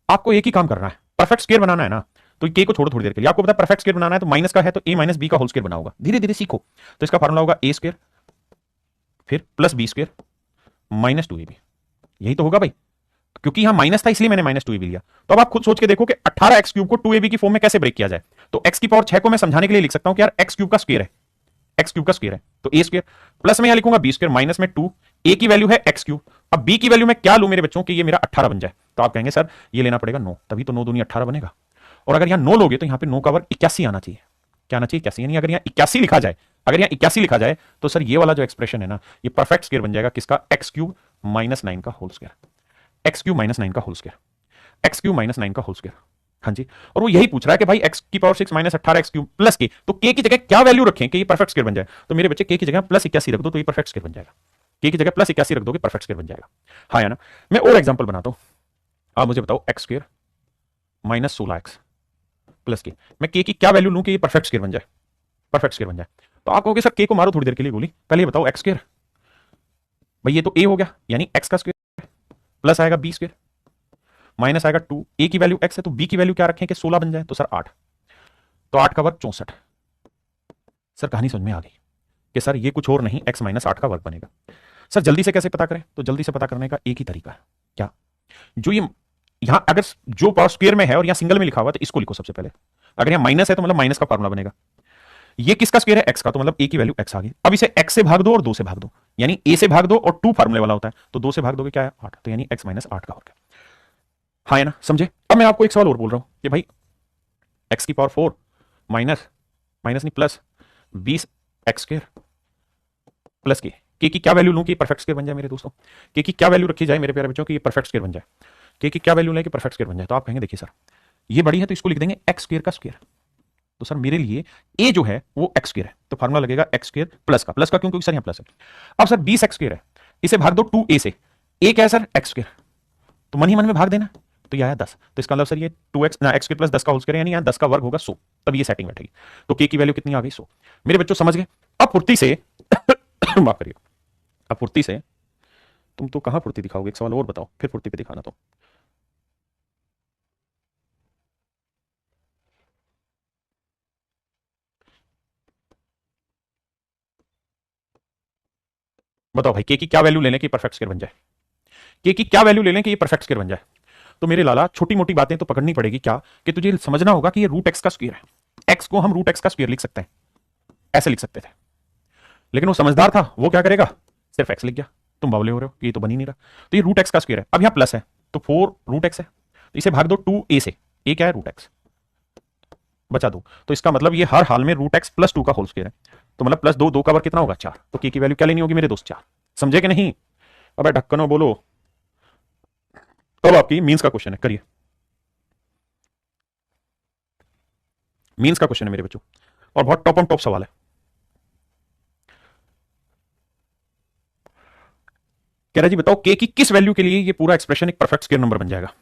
आपको एक ही काम करना है, परफेक्ट स्क्वायर बनाना है ना। तो के को छोड़ो थोड़ी देर के लिए, आपको पता है परफेक्ट स्क्वायर बनाना है तो माइनस का है तो a - b का होल स्क्वायर बना होगा। धीरे धीरे सीखो। तो इसका फार्मूला होगा a² फिर +b² -2ab। यही तो होगा भाई, क्योंकि यहां माइनस था इसलिए मैंने -2ab लिया। तो अब आप खुद सोच के देखो कि 18x³ को 2ab की फॉर्म में कैसे ब्रेक किया जाए। तो x⁻6 को मैं समझाने के लिए लिख सकता हूं कि यार x³ का स्क्वायर है, x³ का स्क्वायर है तो a², प्लस में यहां लिखूंगा b², माइनस में 2, a की वैल्यू है x³। अब b की वैल्यू मैं क्या लूं मेरे बच्चों कि ये मेरा 18 बन जाए। तो आप कहेंगे सर ये लेना पड़ेगा 9, तभी तो 9 दूनी 18 बनेगा। और अगर यहां 9 लोगे तो यहां पे 9 का वर्ग 81 आना चाहिए। क्या आना चाहिए? 81। यानी अगर यहां 81 लिखा जाए, अगर यहां 81 लिखा जाए तो सर ये वाला जो एक्सप्रेशन है ना ये परफेक्ट स्क्वायर बन जाएगा किसका? x³ - 9 का होल स्क्वायर। x³ - 9 का होल स्क्वायर, x³ - 9 का होल स्क्वायर। हाँ जी, और वो यही पूछ रहा है कि भाई x की पावर 6 माइनस 18x³ प्लस के, तो k की जगह क्या वैल्यू रखें कि ये परफेक्ट स्क्वायर बन जाए? तो मेरे बच्चे k की जगह +81 रख दो तो ये परफेक्ट स्क्वायर बन जाएगा। k की जगह +81 रख दोगे परफेक्ट स्क्वायर बन जाएगा। हाँ या ना? मैं और एग्जांपल बनाता हूं, आप मुझे बताओ x² माइनस 16x प्लस के, मैं k की क्या वैल्यू लूं कि ये परफेक्ट स्क्वायर बन जाए, परफेक्ट स्क्वायर बन जाए? तो आप कहोगे सर k को मारो थोड़ी देर के लिए गोली, पहले ये बताओ x², भाई ये तो a हो गया यानी x का स्क्वायर, प्लस आएगा b² माइनस आएगा 2, a की वैल्यू x है तो b की वैल्यू क्या रखें कि 16 बन जाए, तो सर 8, तो 8 का वर्ग 64। सर कहानी समझ में आ गई कि सर ये कुछ और नहीं x माइनस 8 का वर्ग बनेगा। सर जल्दी से कैसे पता करें? तो जल्दी से पता करने का एक ही तरीका है, क्या? जो ये यहां अगर जो पावर स्क्वायर में है और यहां सिंगल में लिखा हुआ है तो इसको लिखो सबसे पहले। अगर यहां माइनस है तो मतलब माइनस का फार्मूला बनेगा। ये किसका स्क्वायर है? x का, तो मतलब a की वैल्यू x आ गई। अब इसे x से भाग दो और 2 से भाग दो, यानी a से भाग दो और 2 फार्मूले वाला होता है, तो 2 से भाग दोगे क्या है? 8, तो यानी x माइनस 8 का वर्ग। हाँ है ना? समझे? अब मैं आपको एक सवाल और बोल रहा हूं कि भाई x की पावर 4 माइनस, माइनस नहीं प्लस 20x² प्लस के की क्या वैल्यू लूं कि परफेक्ट स्क्वायर बन जाए? मेरे दोस्तों के की क्या वैल्यू रखी जाए मेरे प्यारे बच्चों कि ये परफेक्ट स्क्वायर बन जाए? के की क्या वैल्यू लें कि परफेक्ट स्क्वायर बन जाए? तो आप कहेंगे देखिए सर ये बड़ी है तो इसको लिख देंगे x² का स्क्वायर। तो सर मेरे लिए a जो है वो x² है, तो फार्मूला लगेगा x² प्लस का, प्लस का क्यों? क्योंकि सर यहां प्लस है। अब सर 20x² है, इसे भाग दो 2a से, a क्या है सर? x², तो मन ही मन में भाग देना, तो ये आया 10, तो इसका मतलब सर ये 2x ना x² प्लस 10 का होल स्क्वायर यानी यहाँ 10 का वर्ग होगा 100, तब ये सेटिंग बैठेगी। तो k की वैल्यू कितनी आ गई? 100। मेरे बच्चों समझ गए? अब फुर्ती से माफ करिए, अब फुर्ती से, तुम तो कहां फुर्ती दिखाओगे, एक सवाल और बताओ फिर फुर्ती पे दिखाना। तो बताओ भाई के की क्या वैल्यू ले लें कि परफेक्ट स्क्वायर बन जाए? के की क्या वैल्यू ले लें कि ये परफेक्ट स्क्वायर बन जाए? तो मेरे लाला छोटी मोटी बातें तो पकड़नी पड़ेगी, क्या कि तुझे समझना होगा कि ये रूट एक्स का स्क्वायर है, एक्स को हम रूट एक्स का स्क्वायर लिख सकते हैं, ऐसे लिख सकते थे, लेकिन वो समझदार था, वो क्या करेगा? सिर्फ एक्स लिख गया। तुम बावले हो रहे हो, ये तो बन ही नहीं रहा। तो ये रूट एक्स का स्क्वायर है, अब यहां प्लस है तो 4 रूट एक्स है, तो इसे भाग दो 2a से, a क्या है? रूट एक्स, बचा दो, तो इसका मतलब ये हर हाल में रूट एक्स प्लस 2 का होल स्क्वायर है, तो मतलब प्लस 2, 2 का वर्ग कितना होगा? 4, तो के की वैल्यू क्या लेनी होगी मेरे दोस्त? 4। समझे कि नहीं? अब ढक्कनो बोलो। अब आपकी मीन्स का क्वेश्चन है, करिए। मीन्स का क्वेश्चन है मेरे बच्चों, और बहुत टॉप ऑन टॉप सवाल है। कह रहा जी बताओ के की किस वैल्यू के लिए ये पूरा एक्सप्रेशन एक परफेक्ट स्क्वायर नंबर बन जाएगा?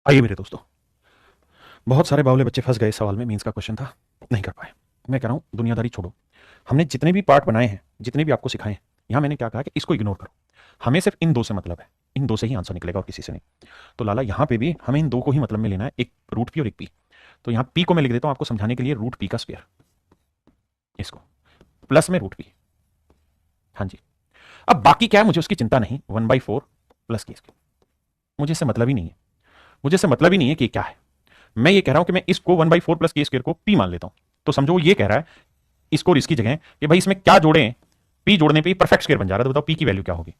आइए मेरे दोस्तों, बहुत सारे बावले बच्चे फंस गए सवाल में, मीन्स का क्वेश्चन था, नहीं कर पाए। मैं कह रहा हूं दुनियादारी छोड़ो, हमने जितने भी पार्ट बनाए हैं, जितने भी आपको सिखाए हैं, यहां मैंने क्या कहा कि इसको इग्नोर करो, हमें सिर्फ इन दो से मतलब है, इन दो से ही आंसर निकलेगा और किसी से नहीं। तो लाला यहां पे भी हमें इन दो को ही मतलब में लेना है, एक रूट पी और एक पी। तो यहां पी को मैं लिख देता हूं आपको समझाने के लिए रूट पी का स्क्वायर, इसको प्लस में रूट पी। हाँ जी, अब बाकी क्या है मुझे उसकी चिंता नहीं, 1/4 प्लस की, मुझे इससे मतलब ही नहीं है, मुझे इससे मतलब ही नहीं है कि क्या है। मैं ये कह रहा हूं कि मैं इसको 1/4 प्लस के स्क्वायर को पी मान लेता हूं। तो समझो वो ये कह रहा है इसको और इसकी जगह कि भाई इसमें क्या जोड़ें, पी जोड़ने पे परफेक्ट स्क्वायर बन जा रहा है, तो बताओ पी की वैल्यू क्या होगी,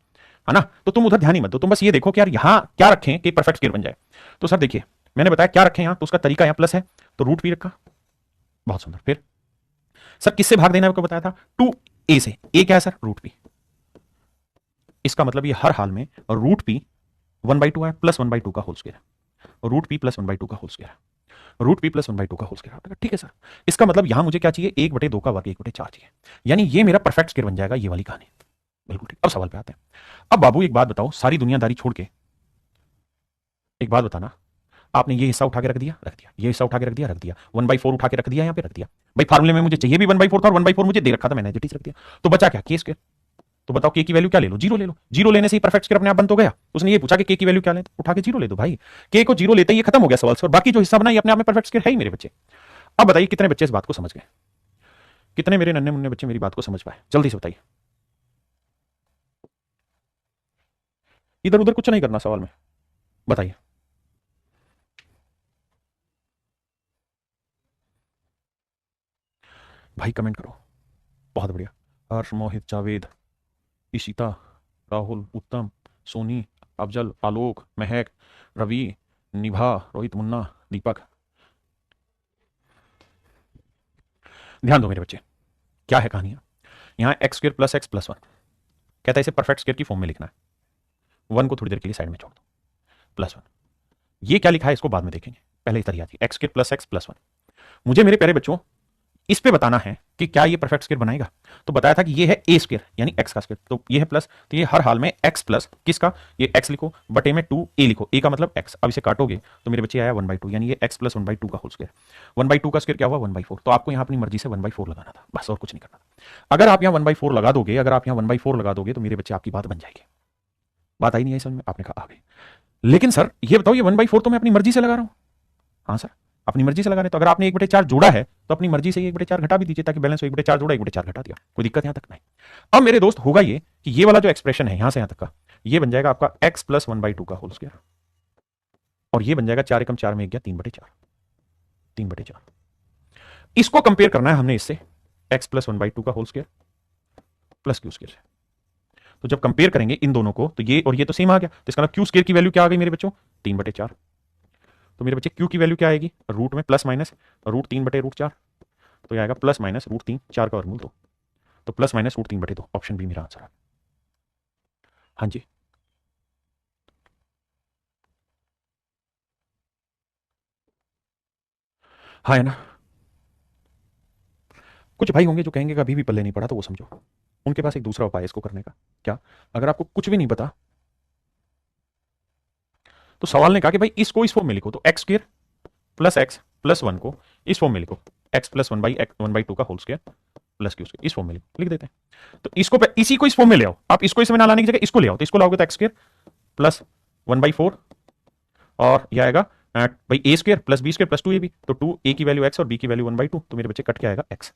है ना? तो तुम उधर ध्यान ही मत दो, तुम बस ये देखो कि यार यहां क्या रखें कि परफेक्ट स्क्वायर बन जाए। तो सर देखिए मैंने बताया क्या रखें यहां, तो उसका तरीका यहां प्लस है तो रूट पी रखा, बहुत सुंदर। फिर सर किससे भाग देना है आपको बताया था? 2a से, a क्या है सर? रूट पी, इसका मतलब ये हर हाल में रूट पी 1/2 है प्लस 1/2 का होल स्क्वायर है, रूट पी प्लस 1/2 का होल स्क्वायर है, रूट पी प्लस 1/2 का होल स्क्वायर है। ठीक है सर, इसका मतलब यहां मुझे क्या चाहिए? 1/2 का वर्ग 1/4 चाहिए, यानी ये मेरा परफेक्ट स्क्वायर बन जाएगा, ये वाली कहानी। बिल्कुल ठीक। अब सवाल पे आते हैं। अब बाबू एक बात बताओ, सारी दुनियादारी छोड़ के एक बात बताना, आपने ये हिस्सा उठा के रख दिया, रख दिया, ये हिस्सा उठा के रख दिया, रख दिया, 1/4 उठा के रख दिया, यहाँ पे रख दिया। भाई फार्मूले में मुझे चाहिए भी 1/4 था और 1/4 मुझे दे रखा था, मैंने रख दिया, तो बचा क्या? के स्क्वायर। तो बताओ के की वैल्यू क्या ले लो? जीरो ले लो। जीरो लेने से ही परफेक्ट स्क्वायर अपने आप बंद हो गया। उसने ये पूछा कि के की वैल्यू क्या ले, उठा के जीरो ले दो भाई। के को जीरो लेते ही खत्म हो गया सवाल, और बाकी जो हिस्सा बना ये अपने आप में परफेक्ट स्क्वायर है ही मेरे बच्चे। अब बताइए कितने बच्चे इस बात को समझ गए, कितने मेरे नन्हे मुन्ने बच्चे मेरी बात को समझ पाए, जल्दी से बताइए। इधर उधर कुछ नहीं करना सवाल में, बताइए। भाई कमेंट करो, बहुत बढ़िया। हर्ष, मोहित, जावेद, इशिता, राहुल, उत्तम, सोनी, अफजल, आलोक, महक, रवि, निभा, रोहित, मुन्ना, दीपक, ध्यान दो मेरे बच्चे, क्या है कहानियां। यहां x square plus x plus one, कहता है इसे परफेक्ट स्क्र की फॉर्म में लिखना है, वन को थोड़ी देर के लिए साइड में छोड़ दो, प्लस वन। ये क्या लिखा है इसको बाद में देखेंगे, पहले इधर याद है x square plus x plus one. मुझे मेरे प्यारे बच्चों इस पे बताना है कि क्या ये परफेक्ट स्क्वायर बनाएगा। तो बताया था कि ये है ए स्क्वायर यानी एक्स का स्क्वायर, तो ये है प्लस, तो ये हर हाल में एक्स प्लस किसका, ये एक्स लिखो बटे में 2 ए लिखो, ए का मतलब एक्स। अब इसे काटोगे तो मेरे बच्चे आया 1/2 यानी ये एक्स प्लस 1/2 का होल स्क्वायर। 1/2 का स्क्वायर क्या हुआ 1/4, तो आपको यहाँ अपनी मर्जी से 1/4 लगाना था, बस और कुछ नहीं करना था। अगर आप यहाँ 1/4 लगा दोगे, अगर आप यहाँ 1/4 लगा दोगे तो मेरे बच्चे आपकी बात बन जाएगी। बात आई नहीं है समझ में, आपने कहा आ गई। लेकिन सर ये बताओ ये 1/4 तो मैं अपनी मर्जी से लगा रहा हूँ। हाँ सर अपनी मर्जी से लगा रहे, तो अगर आपने 1/4 जोड़ा है तो अपनी मर्जी से 1/4 घटा भी दीजिए ताकि बैलेंस हो। 1/4 जोड़ा 1/4 घटा दिया, कोई दिक्कत यहां तक नहीं। अब मेरे दोस्त होगा ये कि ये वाला जो एक्सप्रेशन है यहां से यहां तक का, ये बन जाएगा आपका x प्लस 1/2 का होल स्क्वायर, और ये बन जाएगा 4 एकम 4 में 1 गया 3/4, 3/4। इसको कंपेयर करना है हमने इससे x प्लस 1/2 का whole square plus q square से। तो जब कंपेयर करेंगे इन दोनों को तो ये और ये तो सेम आ गया, तो इसका मतलब क्यू स्क्वायर की वैल्यू क्या आ गई मेरे बच्चों 3/4। तो मेरे बच्चे क्यू की वैल्यू क्या आएगी, रूट में प्लस माइनस रूट 3/√4, तो ये आएगा प्लस माइनस रूट 3, 4 का वर्गमूल 2, तो plus minus root 3/2। Option b मेरा आंसर है। हाँ जी हाँ है ना। कुछ भाई होंगे जो कहेंगे कि अभी भी पल्ले नहीं पड़ा, तो वो समझो उनके पास एक दूसरा उपाय है इसको करने का। क्या, अगर आपको कुछ भी नहीं पता तो सवाल ने कहा कि भाई इसको इस फॉर्म में लिखो, तो x square plus x plus 1 को इस फॉर्म में लिखो, एक्स प्लस 1/2 का whole square plus q square, इस फॉर्म में लिख देते हैं। तो इसको इसी को इस फॉर्म में ले आओ, आप इसको इसमें ना लाने की जगह इसको ले आओ, तो इसको लाओगे तो एक्स स्क्वायर प्लस 1/4 और यह आएगा भाई a square plus B square plus 2ab, तो 2 ए की वैल्यू एक्स और बी की वैल्यू 1/2, तो मेरे बच्चे कट के आएगा एक्स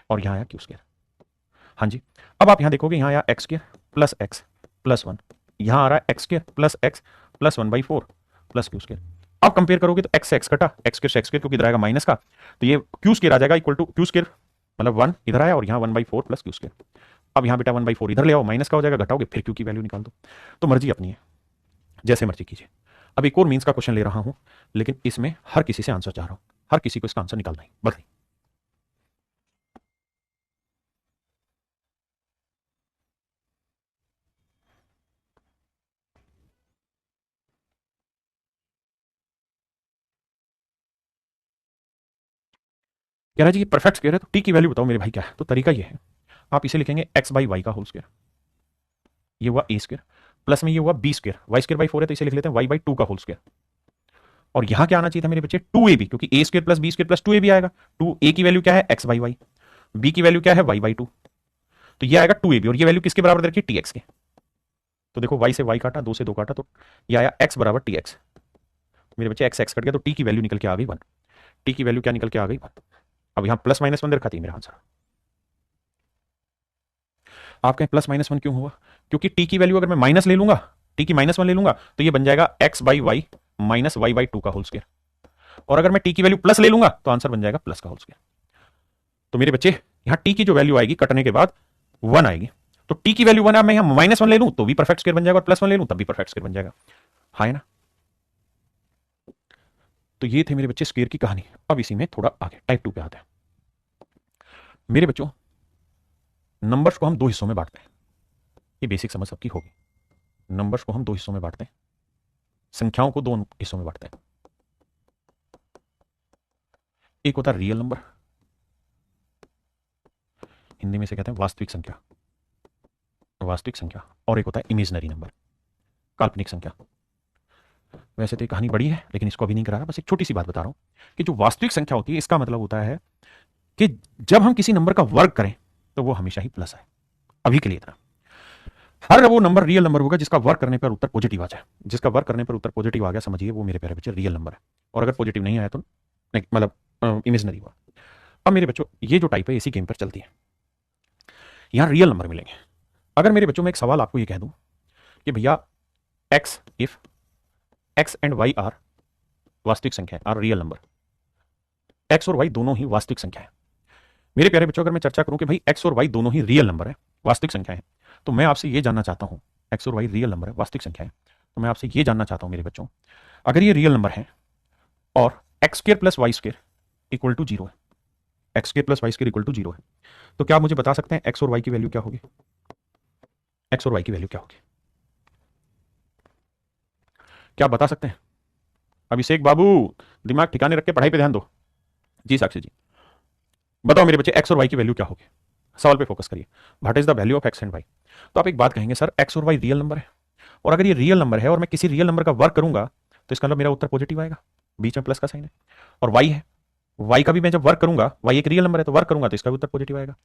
और यहां आया क्यू स्क्वायर। हाँ जी, अब आप यहां देखोगे यहां आया x square plus x plus 1, यहां आ रहा है x square plus x plus 1/4 plus q square. अब कंपेयर करोगे तो एक्स से एक्स कटा, एक्स स्क्वायर से एक्स स्क्वायर क्योंकि इधर आएगा माइनस का, तो ये क्यू स्क्वायर आ जाएगा इक्वल टू क्यू स्क्वायर मतलब 1 इधर आया और यहाँ 1/4 प्लस क्यू स्क्वायर। अब यहाँ बेटा 1/4 इधर ले आओ, माइनस का हो जाएगा, घटाओगे फिर क्यू की वैल्यू निकाल दो। तो मर्जी अपनी है, जैसे मर्जी कीजिए। अब एक और मीन्स का क्वेश्चन ले रहा हूं, लेकिन इसमें हर किसी से आंसर चाह रहा हूं, हर किसी को इसका आंसर निकालना है, बताइए। कह रहा है जी ये परफेक्ट स्क्वायर है, तो टी की वैल्यू बताओ मेरे भाई क्या है। तो तरीका ये है, आप इसे लिखेंगे x/y का होल स्क्वायर, ये हुआ ए स्क्वायर प्लस में ये हुआ b square, y square by 4 है तो इसे लिख लेते हैं y/2 का होल स्क्वायर। और यहां क्या आना चाहिए था मेरे बच्चे 2ab, क्योंकि a square plus B square plus 2ab आएगा। 2a की वैल्यू क्या है x/y, b की वैल्यू क्या है y/2, तो ये आएगा 2ab और ये वैल्यू किसके बराबर रखी tx के। तो देखो y से y काटा, 2 से 2 काटा, तो ये आया x बराबर tx। मेरे बच्चे x कट गया तो t की वैल्यू निकल के आ गई 1, t की वैल्यू क्या निकल के आ गई 1। अब यहां प्लस माइनस 1 रखा थी मेरा आंसर। आप कहें प्लस माइनस 1 क्यों हुआ, क्योंकि t की वैल्यू अगर मैं माइनस ले लूंगा, t की -1 ले लूंगा तो ये बन जाएगा x/y माइनस y/2 का होल स्क्वायर, और अगर मैं t की वैल्यू प्लस ले लूंगा तो आंसर बन जाएगा प्लस का होल स्क्वायर। तो मेरे बच्चे यहां t की जो वैल्यू आएगी कटने के बाद 1 आएगी, तो t की वैल्यू 1 है, मैं यहां -1 ले लूं तो भी परफेक्ट स्क्वायर बन जाएगा, और +1 ले लूं तब भी परफेक्ट स्क्वायर बन जाएगा। हाँ है ना। तो ये थे मेरे बच्चे स्क्वायर की कहानी। अब इसी में थोड़ा आगे टाइप 2 पे आते हैं। मेरे बच्चों नंबर्स को हम दो हिस्सों में बांटते हैं, ये बेसिक समझ सबकी होगी। नंबर्स को हम दो हिस्सों में बांटते हैं, संख्याओं को दो हिस्सों में बांटते हैं। एक होता है रियल नंबर, हिंदी में से कहते हैं वास्तविक संख्या, वास्तविक संख्या, और एक होता है इमेजिनरी नंबर, काल्पनिक संख्या। वैसे तो ये कहानी बड़ी है लेकिन इसको अभी नहीं करा रहा, बस एक छोटी सी बात बता रहा हूं कि जो वास्तविक संख्या होती है इसका मतलब होता है कि जब हम किसी नंबर का वर्ग करें तो वो हमेशा ही प्लस आए। अभी के लिए इतना, हर वो नंबर रियल नंबर होगा जिसका वर्क करने पर उत्तर पॉजिटिव आ जाए, जिसका वर्क करने पर उत्तर पॉजिटिव आ गया समझिए वो मेरे प्यारे बच्चे रियल नंबर है, और अगर पॉजिटिव नहीं आया तो नहीं, मतलब इमेजिनरी हुआ। अब मेरे बच्चों ये जो टाइप है इसी गेम पर चलती है, यहां रियल नंबर मिलेंगे। अगर मेरे बच्चों में एक सवाल आपको ये कह दूं कि भैया x if x and y are वास्तविक संख्या आर रियल नंबर, एक्स और वाई दोनों ही वास्तविक संख्या है। मेरे प्यारे बच्चों अगर मैं चर्चा करूं कि भाई एक्स और वाई दोनों ही रियल नंबर है, वास्तविक संख्या है, तो मैं आपसे ये जानना चाहता हूं, एक्स और वाई रियल नंबर है, वास्तविक संख्या है, तो मैं आपसे ये जानना चाहता हूं मेरे बच्चों, अगर ये रियल नंबर है और x square plus y square equal to 0 है, x square plus y square equal to 0 है, तो क्या आप मुझे बता सकते हैं एक्स और वाई की वैल्यू क्या होगी? एक्स और वाई की वैल्यू क्या होगी, क्या आप बता सकते हैं? अभिषेक बाबू, दिमाग ठिकाने रख के पढ़ाई पे ध्यान दो। जी साक्षी जी, बताओ मेरे बच्चे एक्स और वाई की वैल्यू क्या होगी, सवाल पे फोकस करिए। What is the value of x and y? तो आप एक बात कहेंगे, सर एक्स और वाई रियल नंबर है, और अगर ये रियल नंबर है और मैं किसी रियल नंबर का वर्क करूंगा तो इसका मतलब मेरा उत्तर पॉजिटिव आएगा, बीच में प्लस का साइन है। और वाई है, वाई का भी मैं जब वर्क करूंगा, वाई एक रियल नंबर है तो वर्क करूंगा तो इसका भी उत्तर पॉजिटिव आएगा।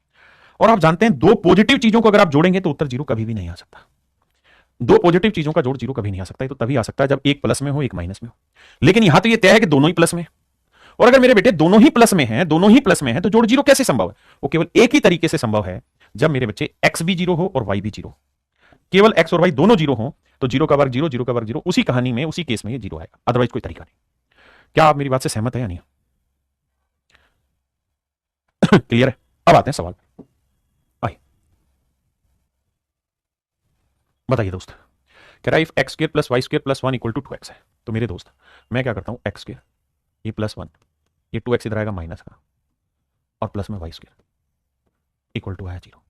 और आप जानते हैं दो पॉजिटिव चीजों को अगर आप जोड़ेंगे तो उत्तर जीरो कभी भी नहीं आ सकता। दो पॉजिटिव चीजों का जोड़ जीरो कभी नहीं आ सकता है, तो तभी आ सकता है जब एक प्लस में हो एक माइनस में हो। लेकिन यहां तो ये तय है कि दोनों ही प्लस में है। और अगर मेरे बेटे दोनों ही प्लस में हैं, दोनों ही प्लस में हैं, तो जोड़ जीरो कैसे संभव है? वो केवल एक ही तरीके से संभव है, जब मेरे बच्चे एक्स भी जीरो हो और वाई भी जीरो। केवल एक्स और वाई दोनों जीरो हो तो जीरो का वर्ग जीरो, जीरो का वर्ग जीरो, उसी कहानी में उसी केस में ये जीरो आएगा, अदरवाइज कोई तरीका नहीं। क्या आप मेरी बात से सहमत है या नहीं? क्लियर है? अब आते हैं सवाल पे। आइए बताइए दोस्त, कह रहा है if x square plus y square plus one equal to 2x है, तो मेरे दोस्त मैं क्या करता हूं, एक्स स्क्वायर ये प्लस वन, ये 2x इधर आएगा माइनस का, और प्लस में वाई स्क्वायर इक्वल टू आया जीरो।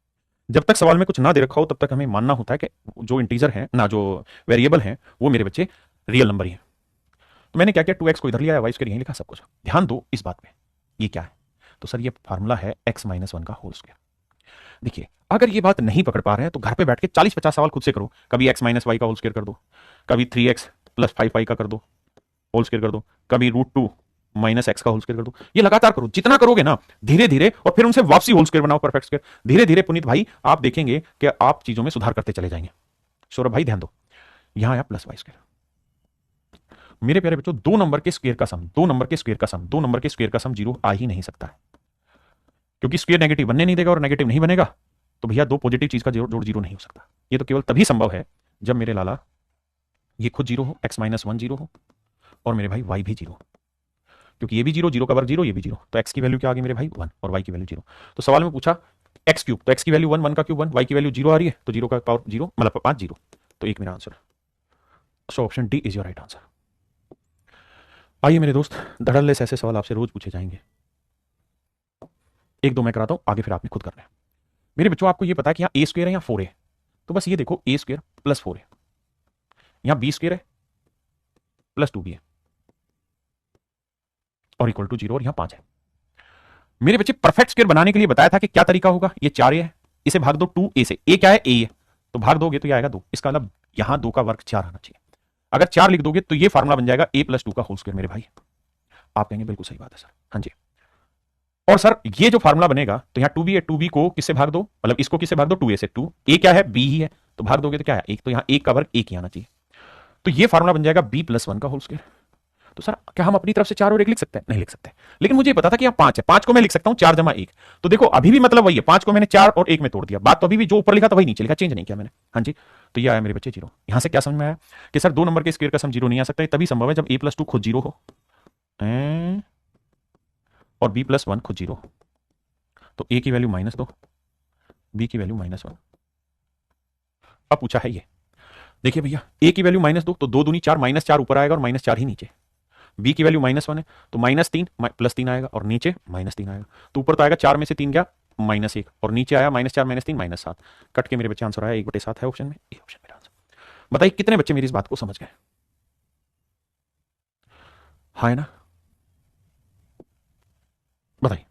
जब तक सवाल में कुछ ना दे रखा हो तब तक हमें मानना होता है कि जो इंटीजर है ना, जो वेरिएबल है वो मेरे बच्चे रियल नंबर ही है। तो मैंने क्या किया, 2x को इधर लिया, वाई स्क्वायर यहीं लिखा, सब कुछ। ध्यान दो इस बात पे, ये क्या है? तो सर ये फार्मूला है x माइनस वन का होल स्क्वायर। देखिए अगर ये बात नहीं पकड़ पा रहे हैं तो घर पे बैठ के 40-50 सवाल खुद से करो, कभी x माइनस वाई का होल स्क्वायर कर दो, कभी 3x प्लस 5y का कर दो होल स्क्वायर कर दो, कभी √2 माइनस एक्स का होल स्क्वायर कर दो। ये लगातार करो, जितना करोगे ना धीरे धीरे, और फिर उनसे वापसी होल स्क्वायर बनाओ, परफेक्ट स्क्वायर। धीरे धीरे पुनीत भाई आप देखेंगे कि आप चीजों में सुधार करते चले जाएंगे। सौरभ भाई ध्यान दो, यहां आया प्लस वाई स्क्वायर। मेरे प्यारे बच्चों, दो नंबर के स्क्वायर का सम, दो नंबर के स्क्वायर का सम, दो नंबर के स्क्वायर का सम जीरो आ ही नहीं सकता है, क्योंकि स्क्वायर नेगेटिव बनने नहीं देगा, और नेगेटिव नहीं बनेगा तो भैया दो पॉजिटिव चीज का जोड़ जीरो नहीं हो सकता। ये तो केवल तभी संभव है जब मेरे लाला ये खुद जीरो हो, एक्स माइनस वन जीरो हो, और मेरे भाई वाई भी जीरो, क्योंकि ये भी जीरो, जीरो का वर्ग जीरो, ये भी जीरो, तो एक्स की वैल्यू क्या आ गई मेरे भाई वन, और वाई की वैल्यू जीरो। तो सवाल में पूछा एक्स क्यूब, तो एक्स की वैल्यू वन, वन का क्यूब वन, वाई की वैल्यू जीरो आ रही है, तो जीरो का पावर जीरो मतलब 5 जीरो, तो एक मेरा answer. So option D is your right answer. आइए मेरे दोस्त, धड़ल्ले से ऐसे सवाल आपसे रोज पूछे जाएंगे, एक दो मैं कराता हूं, आगे फिर आपने खुद करना है। मेरे बच्चों आपको ये पता है कि यहाँ ए स्क्वायर है या 4a, तो बस ये देखो ए स्क्वायर प्लस 4a, यहाँ बी स्क्वायर है प्लस 2b है, और इक्वल टू जीरो, और यहाँ 5 है। मेरे बच्चे परफेक्ट स्क्वायर बनाने के लिए बताया था कि क्या तरीका होगा, ये 4a है, इसे भाग दो 2a से, a क्या है, a है, तो भाग दोगे तो ये आएगा 2, इसका मतलब यहां 2 का वर्ग 4 आना चाहिए। अगर 4 लिख दोगे तो ये फार्मूला बन जाएगा a प्लस 2 का होल स्क्वायर। मेरे भाई आप कहेंगे बिल्कुल सही बात है सर, हाँ जी। और सर ये जो फार्मूला बनेगा तो यहाँ 2b है, 2b को किससे भाग दो, मतलब इसको किससे भाग दो, 2a से, 2 a क्या है, b ही है, तो भाग दोगे तो क्या है, एक, तो यहाँ एक का वर्ग एक ही आना चाहिए, तो ये फार्मूला बन जाएगा b प्लस वन का होल स्क्वायर। तो सर क्या हम अपनी तरफ से 4 और 1 लिख सकते हैं? नहीं लिख सकते, लेकिन मुझे पता था कि यहाँ 5 है, 5 को मैं लिख सकता हूँ 4 जमा 1, तो देखो अभी भी मतलब वही है, 5 को मैंने 4 और 1 में तोड़ दिया, बात तो अभी भी जो ऊपर लिखा था वही नीचे लिखा, चेंज नहीं किया मैंने, हाँ जी। तो ये आया मेरे बच्चे जीरो। यहां से क्या समझ में आया कि सर दो नंबर के स्क्वायर का सम जीरो नहीं आ सकता, तभी संभव है जब a प्लस 2 खुद जीरो हो और b प्लस 1 खुद जीरो हो। तो a की वैल्यू माइनस 2, b की वैल्यू माइनस 1। अब पूछा है ये, देखिए भैया a की वैल्यू माइनस 2, तो 2 दूनी 4, माइनस 4 ऊपर आएगा और माइनस 4 ही नीचे। b की वैल्यू माइनस 1 है तो माइनस 3 प्लस 3 आएगा, और नीचे माइनस 3 आएगा, तो ऊपर तो आएगा 4 में से 3 गया माइनस 1, और नीचे आया माइनस 4 माइनस 3 माइनस 7, कट के मेरे बच्चे आंसर आया 1/7 है ऑप्शन में, ये ऑप्शन मेरा आंसर। बताइए कितने बच्चे मेरी इस बात को समझ गए? हाँ है ना, बताइए।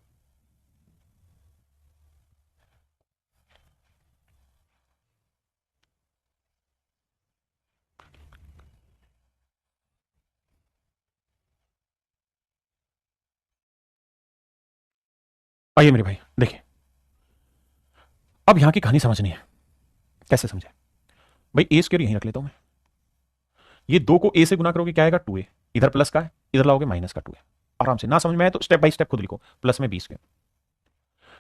आइए मेरे भाई देखिए, अब यहां की कहानी समझनी है, कैसे समझे भाई? ए स्क्वायर यहीं रख लेता हूं मैं, ये 2 को a से गुना करोगे क्या आएगा 2a, इधर प्लस का है, इधर लाओगे माइनस का 2a, आराम से। ना समझ में आए तो स्टेप बाय स्टेप खुद लिखो, प्लस में b स्क्वायर,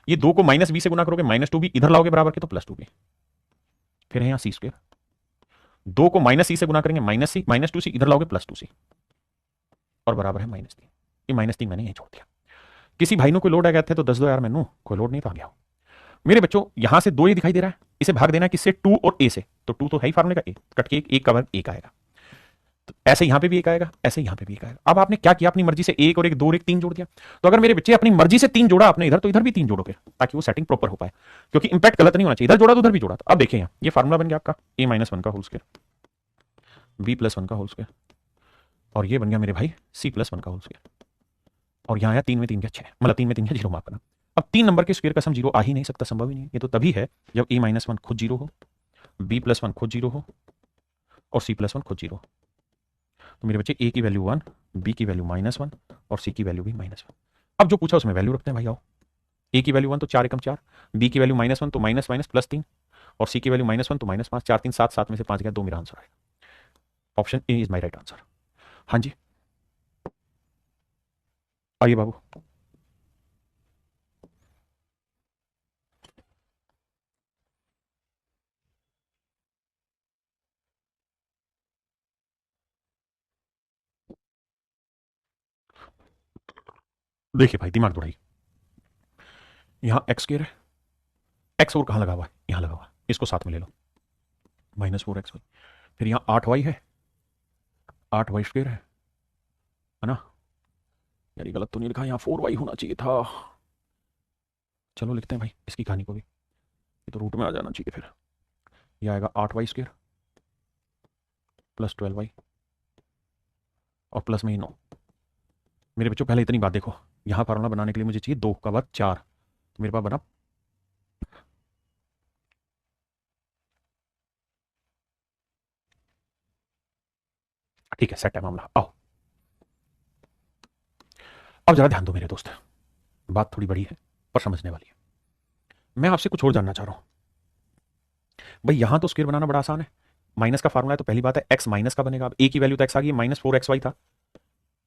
ये 2 को माइनस b से गुना करोगे माइनस 2b, इधर लाओगे बराबर के तो प्लस 2b, फिर है यहां c स्क्वायर, 2 को माइनस c से गुना करेंगे माइनस c, माइनस 2c, इधर लाओगे प्लस 2c, और बराबर है माइनस 3। ये माइनस 3 मैंने यहीं छोड़ दिया। किसी भाई ने कोई लोड आ गया थे तो 10 दो यार, मैनू कोई लोड नहीं तो आ गया। मेरे बच्चों यहां से 2 ये दिखाई दे रहा है, इसे भाग देना है किससे, 2 और a से, तो 2 तो है ही फार्मूले का, a कट के एक का वर्ग एक आएगा। तो ऐसे यहां पे भी एक आएगा, ऐसे यहां पे भी एक आएगा। अब आपने क्या किया, अपनी मर्जी से एक और एक, दो और एक, तीन जोड़ दिया। तो अगर मेरे बच्चे अपनी मर्जी से तीन जोड़ा आपने इधर, तो इधर भी तीन जोड़ोगे, ताकि वो सेटिंग प्रॉपर हो पाए, क्योंकि इंपैक्ट गलत नहीं होना चाहिए। इधर जोड़ा तो उधर भी जोड़ा। तो अब देखिए यहाँ ये फार्मूला बन गया आपका a-1 का होल स्क्वायर, b+1 का होल स्क्वायर, और ये बन गया मेरे भाई c+1 का होल स्क्वायर। और यहाँ आया 3 में 3 के 6, मतलब 3 में 3 के 0 माफ करना। अब 3 नंबर के स्क्वायर का सम 0 आ ही नहीं सकता, संभव ही नहीं। ये तो तभी है जब a-1 खुद 0 हो, b+1 खुद 0 हो और c+1 खुद 0 हो। तो मेरे बच्चे a की वैल्यू 1, b की वैल्यू -1 और c की वैल्यू भी -1। अब जो पूछा उसमें वैल्यू रखते हैं भाई। आओ, a की वैल्यू 1 तो 4 एकम 4, b की वैल्यू -1 तो माइनस माइनस प्लस 3 और c की वैल्यू -1 तो -5, 4 3 7, 7 में से 5 गया, 2 मेरा आंसर आएगा। Option a is my right answer. हाँ जी आइए बाबू। देखिए भाई दिमाग दौड़ाई, यहां एक्स स्क्वायर है, एक्स और कहां लगा हुआ है, यहां लगा हुआ है, इसको साथ में ले लो, -4xy। फिर यहां 8y है, 8y स्क्वायर है ना। यार ये गलत तो नहीं लिखा, यहाँ 4y होना चाहिए था। चलो लिखते हैं भाई इसकी कहानी को भी, ये तो रूट में आ जाना चाहिए। फिर ये आएगा 8y स्क्वायर प्लस 12y और प्लस में ही 9। मेरे बच्चों पहले इतनी बात देखो, यहाँ फार्मूला बनाने के लिए मुझे चाहिए 2 का बाद 4, तो मेरे पास बना, ठीक है सेट है मामला। आओ अब जरा ध्यान दो मेरे दोस्त, बात थोड़ी बड़ी है पर समझने वाली है। मैं आपसे कुछ और जानना चाह रहा हूं भाई। यहां तो स्क्वायर बनाना बड़ा आसान है, माइनस का फार्मूला है, तो पहली बात है एक्स माइनस का बनेगा। अब ए की वैल्यू तो एक्स आ गई, -4xy था,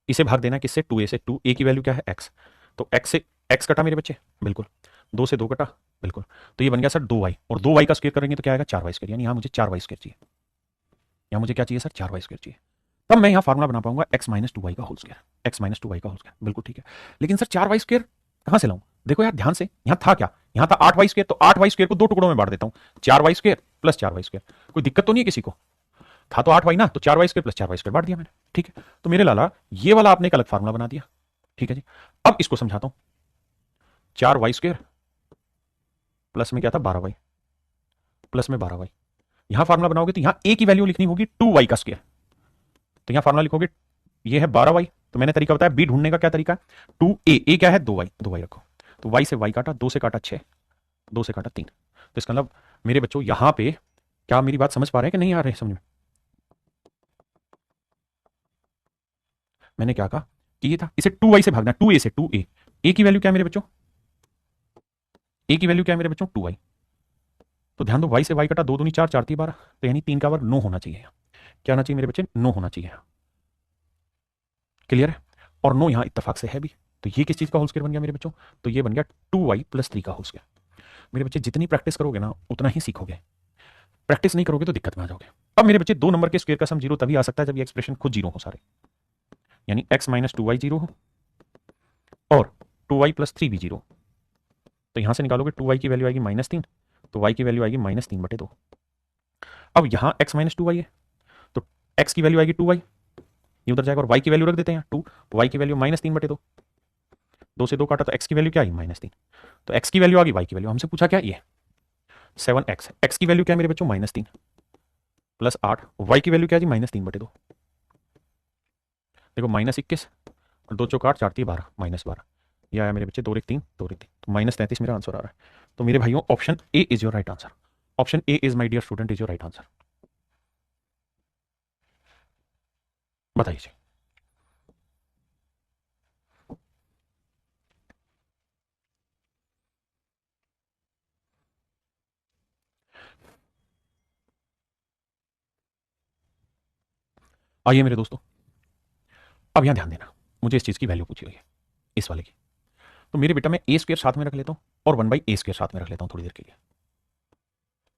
इसे भाग देना किससे, 2a से। 2a की वैल्यू क्या है एक्स, तो एक्स से एक्स कटा मेरे बच्चे, बिल्कुल, 2 से 2 कटा, बिल्कुल। तो ये बन गया सर 2y, और 2y का स्क्वायर करेंगे तो क्या आएगा, 4y स्क्वायर। यानी यहां मुझे 4y स्क्वायर चाहिए, यहां मुझे क्या चाहिए सर, 4y स्क्वायर चाहिए। तब मैं यहां फार्मूला बना पाऊंगा x-2y का होल स्क्वायर, x-2y का होल स्क्वायर, बिल्कुल ठीक है। लेकिन सर 4y स्क्वायर कहां से लाऊं, देखो यार ध्यान से, यहां था क्या, यहां था 8y स्क्वायर, तो 8y स्क्वायर को दो टुकड़ों में बांट देता हूं, 4y square plus 4y square. कोई दिक्कत तो नहीं है किसी को, था तो 8y ना, तो 4y square plus 4y square बांट दिया मैंने, ठीक है। तो मेरे लाला ये वाला आपने एक अलग फार्मूला बना दिया, ठीक है जी। अब इसको समझाता हूं, 4y स्क्वायर प्लस में क्या था 12y, प्लस में 12y। यहां फार्मूला बनाओगे तो यहां a की वैल्यू लिखनी होगी 2y का स्क्वायर, तो यहां फार्मूला लिखोगे, ये है 12y, तो मैंने तरीका बताया बी ढूंढने का, क्या तरीका, 2a क्या है 2y, 2y रखो, तो y से y काटा, 2 से काटा 6, 2 से काटा 3। तो इसका मतलब मेरे बच्चों यहां पे, क्या मेरी बात समझ पा रहे हैं कि नहीं आ रहे समझ में, मैंने क्या कहा कि ये था, इसे 2y से भागना, 2a से, 2a, a की वैल्यू क्या है मेरे बच्चों, a की वैल्यू क्या है मेरे बच्चों 2y। तो ध्यान दो, y से y कटा, 2 दूनी 4, 4 3 12, तो यानी 3 का वर्ग 9 होना चाहिए। क्या होना चाहिए मेरे बच्चे, 9 होना चाहिए। क्लियर है, और 9 यहां इत्तेफाक से है भी। तो ये किस चीज का होल स्क्वायर बन गया मेरे बच्चों, तो ये बन गया 2y प्लस 3 का होल स्क्वायर। मेरे बच्चे जितनी प्रैक्टिस करोगे ना उतना ही सीखोगे, प्रैक्टिस नहीं करोगे तो दिक्कत में आ जाओगे। अब मेरे बच्चे 2 नंबर के स्क्वायर का सम 0 तभी आ सकता है जब ये एक्सप्रेशन खुद 0 हो सारे, यानी x-2y 0 हो और 2y प्लस 3 भी 0। तो यहां से निकालोगे 2y की वैल्यू आएगी -3, तो y की वैल्यू आएगी -3/2। अब यहां x-2y है, तो x की वैल्यू आएगी 2y, ये उधर जाएगा, और y की वैल्यू रख देते हैं 2, y की वैल्यू -3/2, 2 से 2 काटा, तो x की वैल्यू क्या आई -3, तो x की वैल्यू आ गई, y की वैल्यू हमसे पूछा क्या, ये 7x, x की वैल्यू क्या है मेरे बच्चों -3 प्लस 8, y की वैल्यू क्या जी -3/2, देखो -21 और 2 चौक 8, 4 3 12, -12, ये आया मेरे बच्चे 2 1 3, 2 1 3, तो -33 मेरा आंसर आ रहा है। तो मेरे भाइयों option a is your right answer, option a is my dear student is your right answer. बताइए, आइए मेरे दोस्तों, अब यहां ध्यान देना, मुझे इस चीज की वैल्यू पूछी हुई है, इस वाले की। तो मेरे बेटा मैं ए स्क्वायर साथ में रख लेता हूं और 1/a स्क्वायर साथ में रख लेता हूं थोड़ी देर के लिए,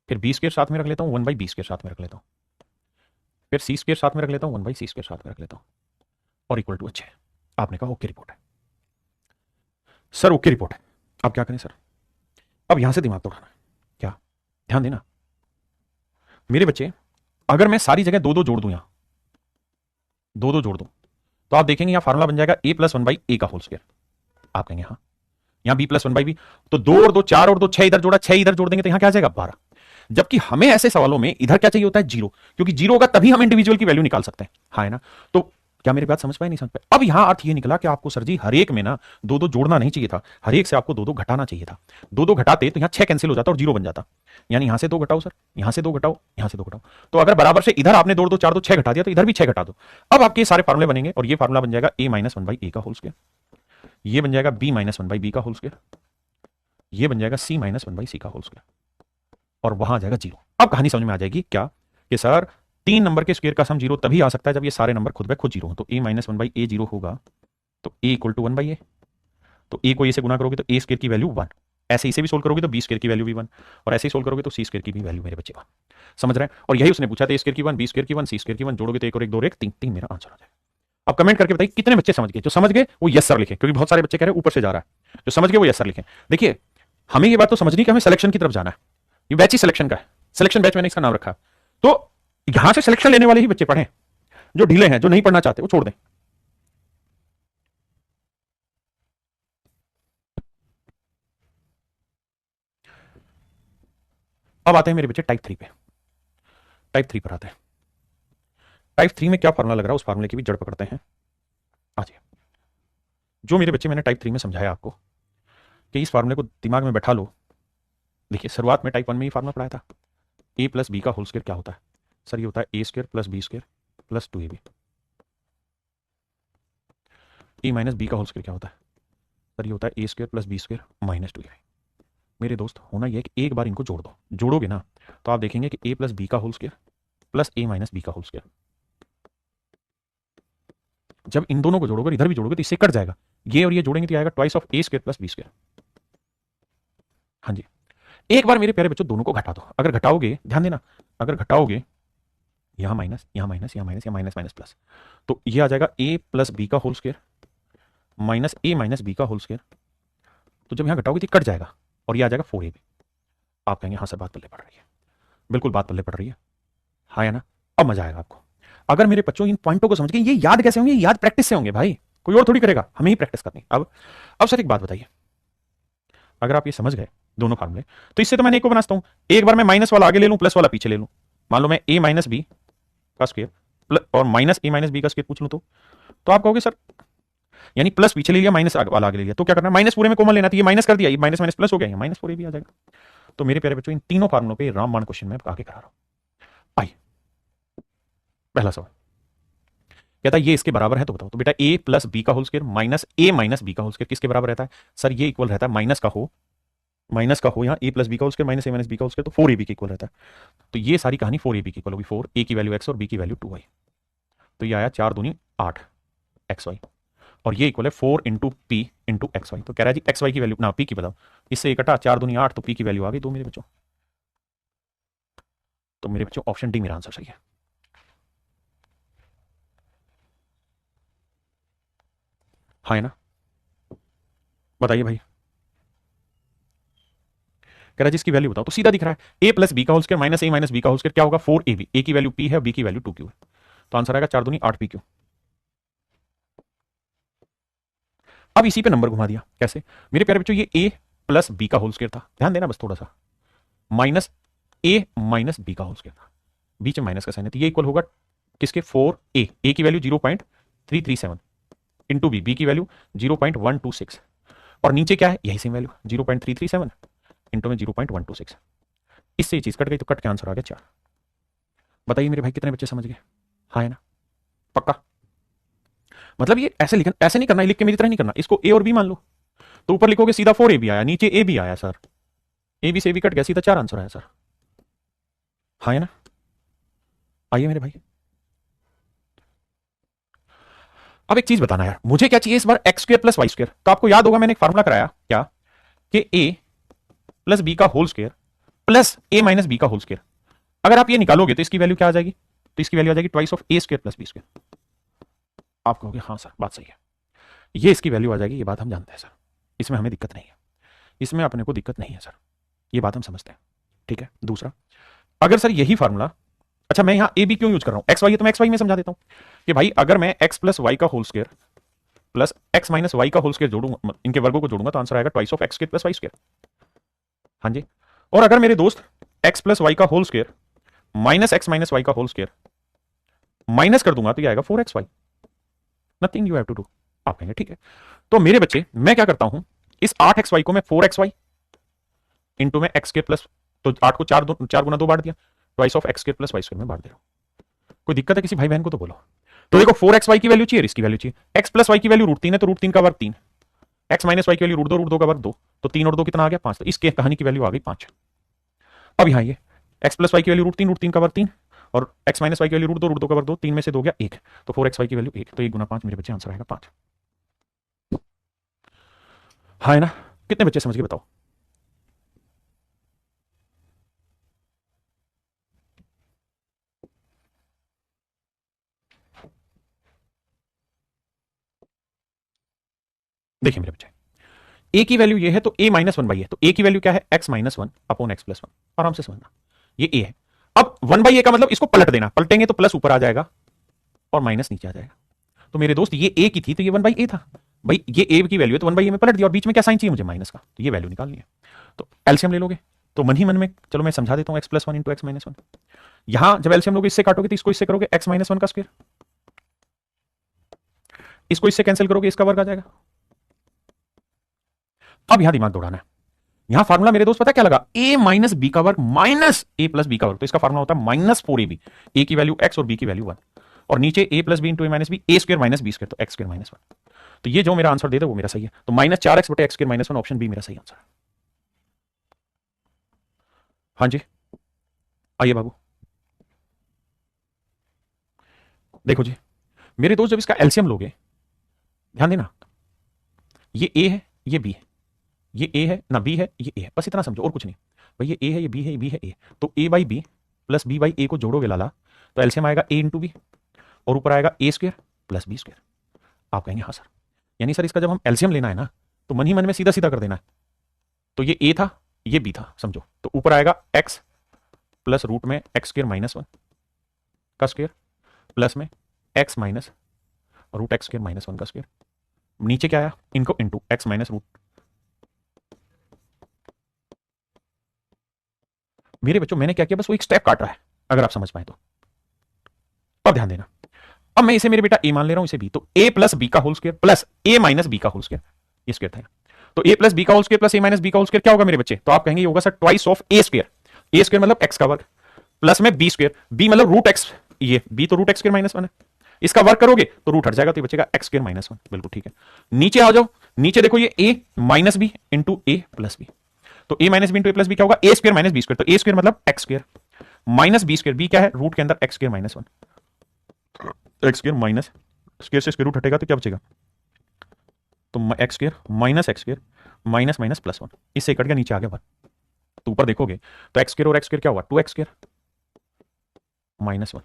फिर b स्क्वायर साथ में रख लेता हूं, 1/b स्क्वायर साथ में रख लेता हूं, फिर c स्क्वायर साथ में रख लेता हूं, 1/c स्क्वायर साथ में रख लेता हूं, और इक्वल टू अच्छा है। आपने कहा ओके रिपोर्ट है सर, ओके रिपोर्ट है। अब क्या करें सर, अब यहां से दिमाग तो उठाना है, क्या, ध्यान देना मेरे बच्चे, अगर मैं सारी जगह 2 2 जोड़ दूं यहां, दो दो जोड़ दो तो आप देखेंगे यहां फार्मूला बन जाएगा a plus one by a का होल स्क्वायर। आप कहेंगे हाँ, यहां b plus one by b, तो दो और दो चार और दो छह, इधर जोड़ा छह, इधर जोड़ देंगे तो यहां क्या आ जाएगा 12। जबकि हमें ऐसे सवालों में इधर क्या चाहिए होता है, जीरो, क्योंकि जीरो होगा तभी हम इंडिविजुअल की वैल्यू निकाल सकते हैं। हाँ है ना? तो क्या मेरी बात समझ पाए, नहीं समझ पाए? अब यहां अर्थ ये निकला कि आपको सर जी हर एक में ना दो दो जोड़ना नहीं चाहिए था, हर एक से आपको दो दो घटाना चाहिए था। दो दो घटाते तो यहां छह कैंसिल हो जाता और जीरो बन जाता। यानी यहां से दो घटाओ सर, यहां से दो घटाओ, यहां से दो घटाओ, तो अगर बराबर से इधर आपने दो दो चार दो छह घटा दिया तो इधर भी छह घटा दो। अब आपके सारे फार्मूले बनेंगे और ये फार्मूला बन जाएगा a minus one by a का होल स्क्वायर, ये बन जाएगा b minus one by b का होल स्क्वायर, ये बन जाएगा c minus one by c का होल स्क्वायर, और वहां आ जाएगा जीरो। अब कहानी समझ में आ जाएगी क्या कि सर 3 नंबर के स्क्वायर का सम जीरो तभी आ सकता है जब ये सारे नंबर खुद ब खुद जीरो हो। तो a minus one by a zero होगा तो a equal to one by a, तो a को a से गुना करोगे तो a स्क्वायर की वैल्यू 1, ऐसे इसे भी सोल्व करोगे तो b स्क्वायर की वैल्यू भी 1, और ऐसे ही सोल्व करोगे तो c स्क्वायर की भी वैल्यू मेरे बच्चे 1। समझ रहे हैं? और यही उसने पूछा था, a स्क्वायर की 1, b स्क्वायर की 1, c स्क्वायर की 1, जोड़ोगे तो एक और एक दो और एक तीन, तीन मेरा आंसर आ जाएगा। अब कमेंट करके बताइए कितने बच्चे समझ गए? जो समझ गए वो यस सर लिखे, क्योंकि बहुत सारे बच्चे कह रहे हैं ऊपर से जा रहा है। जो समझ गए वो यस सर लिखे। देखिए हमें ये बात तो समझनी कि हमें सिलेक्शन की तरफ जाना है, ये बैच ही सिलेक्शन का है, सिलेक्शन बैच मैंने इसका नाम रखा। तो यहां से सिलेक्शन लेने वाले ही बच्चे पढ़े, जो ढीले हैं, जो नहीं पढ़ना चाहते वो छोड़ दें। अब आते हैं मेरे बच्चे टाइप 3 पे। टाइप 3 पर आते हैं। टाइप 3 में क्या फार्मूला लग रहा है उस फार्मूले की भी जड़ पकड़ते हैं। आज जो मेरे बच्चे मैंने टाइप 3 में समझाया आपको कि इस फार्मूले को दिमाग में बैठा लो। देखिए शुरुआत में टाइप 1 में ही फार्मूला पढ़ाया था, a प्लस बी का होल स्क्वायर क्या होता है सर? ये होता है a square plus B square plus 2ab। a minus B का होल स्क्वायर क्या होता है सर? ये होता है a square plus B square minus 2ab। मेरे दोस्त होना यह है कि एक बार इनको जोड़ दो, जोड़ोगे ना तो आप देखेंगे कि a प्लस बी का whole square plus a minus B का होल स्क्वायर, जब इन दोनों को जोड़ोगे इधर भी जोड़ोगे तो इससे कट जाएगा, ये और ये जोड़ेंगे तो आएगा twice of a square plus B square. हाँ जी, एक बार मेरे प्यारे बच्चों दोनों को घटा दो। अगर घटाओगे, ध्यान देना, अगर घटाओगे यहां माइनस, यहां माइनस, यहां माइनस, यहां माइनस माइनस प्लस, तो ये आ जाएगा a प्लस बी का whole square minus a minus B का होल स्क्वायर। तो जब यहां घटाओगे तो कट जाएगा और ये आ जाएगा 4ab। आप कहेंगे हाँ सर बात पल्ले पड़ रही है, बिल्कुल बात पल्ले पड़ रही है, हाँ या ना? अब मजा आएगा आपको अगर मेरे बच्चों इन पॉइंटों को समझ के। ये याद कैसे होंगे? याद प्रैक्टिस से होंगे भाई, कोई और थोड़ी करेगा, हमें ही प्रैक्टिस करनी। अब सर एक बात बताइए, अगर आप ये समझ गए दोनों फार्मूले, तो इससे तो मैंने एक को बनाता हूं, एक बार मैं माइनस वाला आगे ले लूं, प्लस वाला पीछे ले लूं। मान लो मैं a माइनस बी का स्क्वायर और माइनस a माइनस बी का स्क्वायर पूछ लूं, तो आप कहोगे सर यानी प्लस पीछे ले लिया, माइनस वाला आगे ले लिया, तो क्या करना है? माइनस पूरे में कॉमन लेना था, ये माइनस कर दिया, ये माइनस माइनस प्लस हो गया, माइनस 4ab आ जाएगा। तो मेरे प्यारे बच्चों इन तीनों फार्मूलों पे रामबाण क्वेश्चन में आगे करा रहा हूं। आइए पहला सवाल कहता है ये इसके बराबर है, तो बताओ। तो बेटा a प्लस बी का whole square minus a minus B का होल स्क्वायर किसके बराबर रहता है सर? ये इक्वल रहता है माइनस का हो, माइनस का हो यहाँ a प्लस बी का whole square minus a minus B का होल स्क्वायर, तो 4ab के इक्वल रहता है। तो ये सारी कहानी 4ab की इक्वल होगी। 4 a की वैल्यू x और b की वैल्यू 2y, तो ये आया 4 दूनी 8 xy, और ये इक्वल है 4 into p into x y. तो कह रहा है जी एक्स वाई की वैल्यू ना पी की बताओ, इससे एक 4 दूनी 8, तो पी की वैल्यू आ गई 2 मेरे बच्चों। तो मेरे बच्चों ऑप्शन डी मेरा आंसर सही है। हाँ है ना? बताइए भाई। कह रहा है जिसकी वैल्यू बताओ, तो सीधा दिख रहा है a प्लस बी का whole square minus a minus B का होल स्क्वायर क्या होगा? 4ab। a की वैल्यू p है, b की वैल्यू 2q है, तो आंसर आएगा 4 दूनी 8pq। अब इसी पे नंबर घुमा दिया, कैसे मेरे प्यारे बच्चों? ये a प्लस बी का होल स्क्वायर था, ध्यान देना बस थोड़ा सा, माइनस a माइनस बी का होल स्क्वायर था, बीच में माइनस का साइन है, तो ये इक्वल होगा किसके? 4a, a की वैल्यू 0.337 इंटू बी की वैल्यू 0.126, और नीचे क्या है? यही सेम वैल्यू 0.337 इंटू में 0.126। इससे ये चीज कट गई, तो कट के आंसर आ गया 4। बताइए मेरे भाई कितने बच्चे समझ गए? हाँ है ना? पक्का? मतलब ये ऐसे लिखना, ऐसे नहीं करना, लिख के मेरी तरह नहीं करना, इसको a और b मान लो, तो ऊपर लिखोगे सीधा 4ab आया, नीचे a भी आया सर, a b से b कट गया, सीधा 4 आंसर आया सर। हाँ है ना? आइए मेरे भाई, अब एक चीज बताना यार, मुझे क्या चाहिए इस बार? X square plus y square. तो आपको याद होगा मैंने एक फार्मूला कराया क्या, कि a प्लस बी का whole square plus a minus B का होल स्क्वायर, अगर आप ये निकालोगे तो इसकी वैल्यू क्या आ जाएगी? तो इसकी वैल्यू आ जाएगी twice of a square plus B square. आप कहोगे हाँ सर बात सही है, ये इसकी वैल्यू आ जाएगी, ये बात हम जानते हैं सर, इसमें हमें दिक्कत नहीं है, इसमें अपने को दिक्कत नहीं है सर, ये बात हम समझते हैं, ठीक है। दूसरा, अगर सर यही फार्मूला अच्छा मैं यहाँ ए बी क्यों यूज कर रहा हूँ, एक्स वाई है तो मैं एक्स वाई में समझा देता हूँ कि भाई अगर मैं एक्स प्लस वाई का whole square plus x minus y का होल स्क्वायर जोड़ूंगा, इनके वर्गों को जोड़ूंगा तो आंसर आएगा twice of x square plus y square. हाँ जी, और अगर मेरे दोस्त एक्स प्लस वाई का whole square minus x minus y का होल स्क्वायर माइनस कर दूंगा तो ये आएगा 4xy, nothing you have to do. आप कहेंगे ठीक है, तो मेरे बच्चे मैं क्या करता हूं, इस 8xy को मैं 4xy इंटू में एक्स स्क्वायर प्लस, तो 8 को 4 गुना 2 बांट दिया, twice of x square plus y square में बांट दे रहा हूं। कोई दिक्कत है किसी भाई बहन को तो बोलो। तो देखो 4xy की वैल्यू चाहिए, इसकी वैल्यू चाहिए, एक्स प्लस वाई की वैल्यू √3 है तो √3 का वर्ग 3, एक्स माइनस वाई की वैल्यू √2 का वर्ग 2, तो 3 और 2 कितना आ गया 5, तो इसके कहानी की वैल्यू आ गई 5। अब यहाँ ये एक्स प्लस वाई की वैल्यू √3 का वर्ग 3 और एक्स माइनस वाई की वैल्यू √2 का वर्ग 2, 3 में से 2 गया 1, तो 4xy की वैल्यू 1, तो 1 गुना 5 मेरे बच्चे आंसर आएगा 5। हाँ है ना, कितने बच्चे समझ गए बताओ। देखिए मेरे बच्चे, ए की वैल्यू ये है तो ए माइनस 1/a है, तो ए की वैल्यू क्या है x minus 1 upon x plus 1, आराम से समझना ये ए है। अब 1/a का मतलब इसको पलट देना, पलटेंगे तो प्लस ऊपर आ जाएगा और माइनस नीचे आ जाएगा। तो मेरे दोस्त ये ए की थी तो ये 1/a था, भाई ये ए की वैल्यू है तो 1/a में पलट दिया और बीच में क्या साइन चाहिए मुझे माइनस का, तो ये वैल्यू निकालनी है। तो एलसीएम ले लोगे तो मन ही मन में, चलो मैं समझा देता हूं, x plus 1 into x minus 1, यहां जब एलसीएम लोगे इससे काटोगे तो इसको इससे करोगे एक्स माइनस 1 का स्क्वायर, इसको इससे कैंसिल करोगे इसका वर्ग आ जाएगा। अब यहां दिमाग दौड़ाना है, यहां फार्मूला मेरे दोस्त पता क्या लगा, a माइनस बी का वर्ग माइनस ए प्लस बी का वर्ग, तो इसका फार्मूला होता है -4ab, ए की वैल्यू x और b की वैल्यू 1, और नीचे a plus b into a minus b, a square minus b square, तो एक्स स्क्वायर माइनस 1। तो ये जो मेरा आंसर दे दे वो मेरा सही है, तो -4x बटे x square minus 1 option b मेरा सही आंसर है। हाँ जी आइए बाबू, देखो जी मेरे दोस्त जब इसका एलसीएम लोगे, ध्यान देना, ये a है ये b है, ये a है ना b है ये a है, बस इतना समझो और कुछ नहीं। भाई ये a है ये b है ये b है a, तो a by b plus b by a को जोड़ोगे लाला तो एलसीएम आएगा a इंटू बी और ऊपर आएगा a square plus B square. आप कहेंगे हाँ सर, यानी सर इसका जब हम एलसीएम लेना है ना तो मन ही मन में सीधा सीधा कर देना है, तो ये a था ये b था समझो, तो ऊपर आएगा x प्लस रूट में एक्स स्क्वायर माइनस 1 का स्क्वायर प्लस में x minus root x square minus 1 का स्क्वायर, नीचे क्या आया इनको इंटू एक्स माइनस रूट। मेरे बच्चों मैंने क्या किया, बस वो एक स्टेप काट रहा है अगर आप समझ पाए तो। अब ध्यान देना, अब मैं इसे मेरे बेटा ए मान ले रहा हूं इसे बी, तो ए प्लस बी का होल स्क्वायर प्लस ए माइनस बी का होल स्क्वायर, ये स्क्वायर था, तो ए प्लस बी का होल स्क्वायर प्लस ए माइनस बी का होल स्क्वायर क्या होगा मेरे बच्चे, तो आप कहेंगे होगा sir twice of A square, A square मतलब एक्स का वर्ग प्लस में बी स्क्वायर, बी मतलब रूट एक्स, ये बी तो रूट एक्स स्क्वायर माइनस 1 है, इसका वर्ग करोगे तो रूट हट जाएगा तो ये बचेगा एक्स स्क्वायर माइनस 1, बिल्कुल ठीक है। नीचे आ जाओ, नीचे देखो ये a minus b into a plus b, तो a minus b into a plus b क्या होगा, a square minus b square, तो ए स्क्वायर मतलब x square minus b square, b क्या है रूट के अंदर x square minus 1, x square minus square से स्क्वायर रूट हटेगा तो क्या बचेगा, तो x square minus x square minus minus plus 1, इससे कट गया नीचे आ गया 1, तो ऊपर देखोगे तो एक्स स्क्वायर और एक्स स्क्वायर क्या हुआ 2x स्क्वायर माइनस 1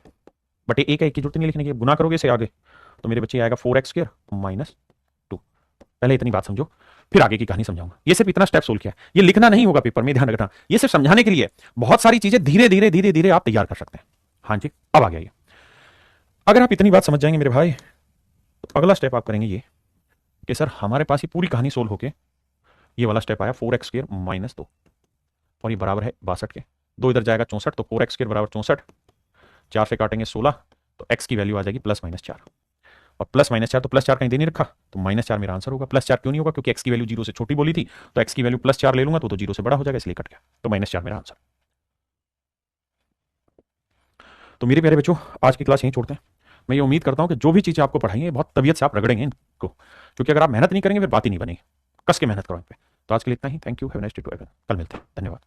बटे ए का एक की जरूरत नहीं लिखने की, गुना करोगे इसे आगे तो मेरे बच्चे आएगा 4x स्क्वायर माइनस 2। पहले इतनी बात समझो फिर आगे की कहानी समझाऊंगा, ये सिर्फ इतना स्टेप सोल्व किया, ये लिखना नहीं होगा पेपर में, ध्यान रखना, ये सिर्फ समझाने के लिए, बहुत सारी चीजें धीरे धीरे धीरे धीरे आप तैयार कर सकते हैं। हाँ जी अब आ गया ये, अगर आप इतनी बात समझ जाएंगे मेरे भाई तो अगला स्टेप आप करेंगे ये कि सर हमारे पास ये पूरी कहानी सोल्व होके ये वाला स्टेप आया 4x स्क्वायर माइनस 2 और ये बराबर है 62 के, 2 इधर जाएगा 64, तो 4x स्क्वायर बराबर 64, 4 से काटेंगे 16, तो x की वैल्यू आ जाएगी प्लस माइनस 4, और प्लस माइनस 4 तो प्लस 4 कहीं दे नहीं रखा तो -4 मेरा आंसर होगा। प्लस 4 क्यों नहीं होगा, क्योंकि x की वैल्यू 0 से छोटी बोली थी, तो x की वैल्यू प्लस 4 ले लूंगा तो 0 से बड़ा हो जाएगा इसलिए कट गया, तो -4 मेरा आंसर। तो मेरे प्यारे बच्चों आज की क्लास यहीं छोड़ते हैं, मैं ये उम्मीद करता हूं कि जो भी चीजें आपको पढ़ाई है बहुत तबीयत से आप रगड़ेंगे इनको, क्योंकि अगर आप मेहनत नहीं करेंगे फिर बात ही नहीं बनेगी, कस के मेहनत करो इन पे। तो आज के लिए इतना ही, thank you, have a nice day to everyone, कल मिलते हैं, धन्यवाद।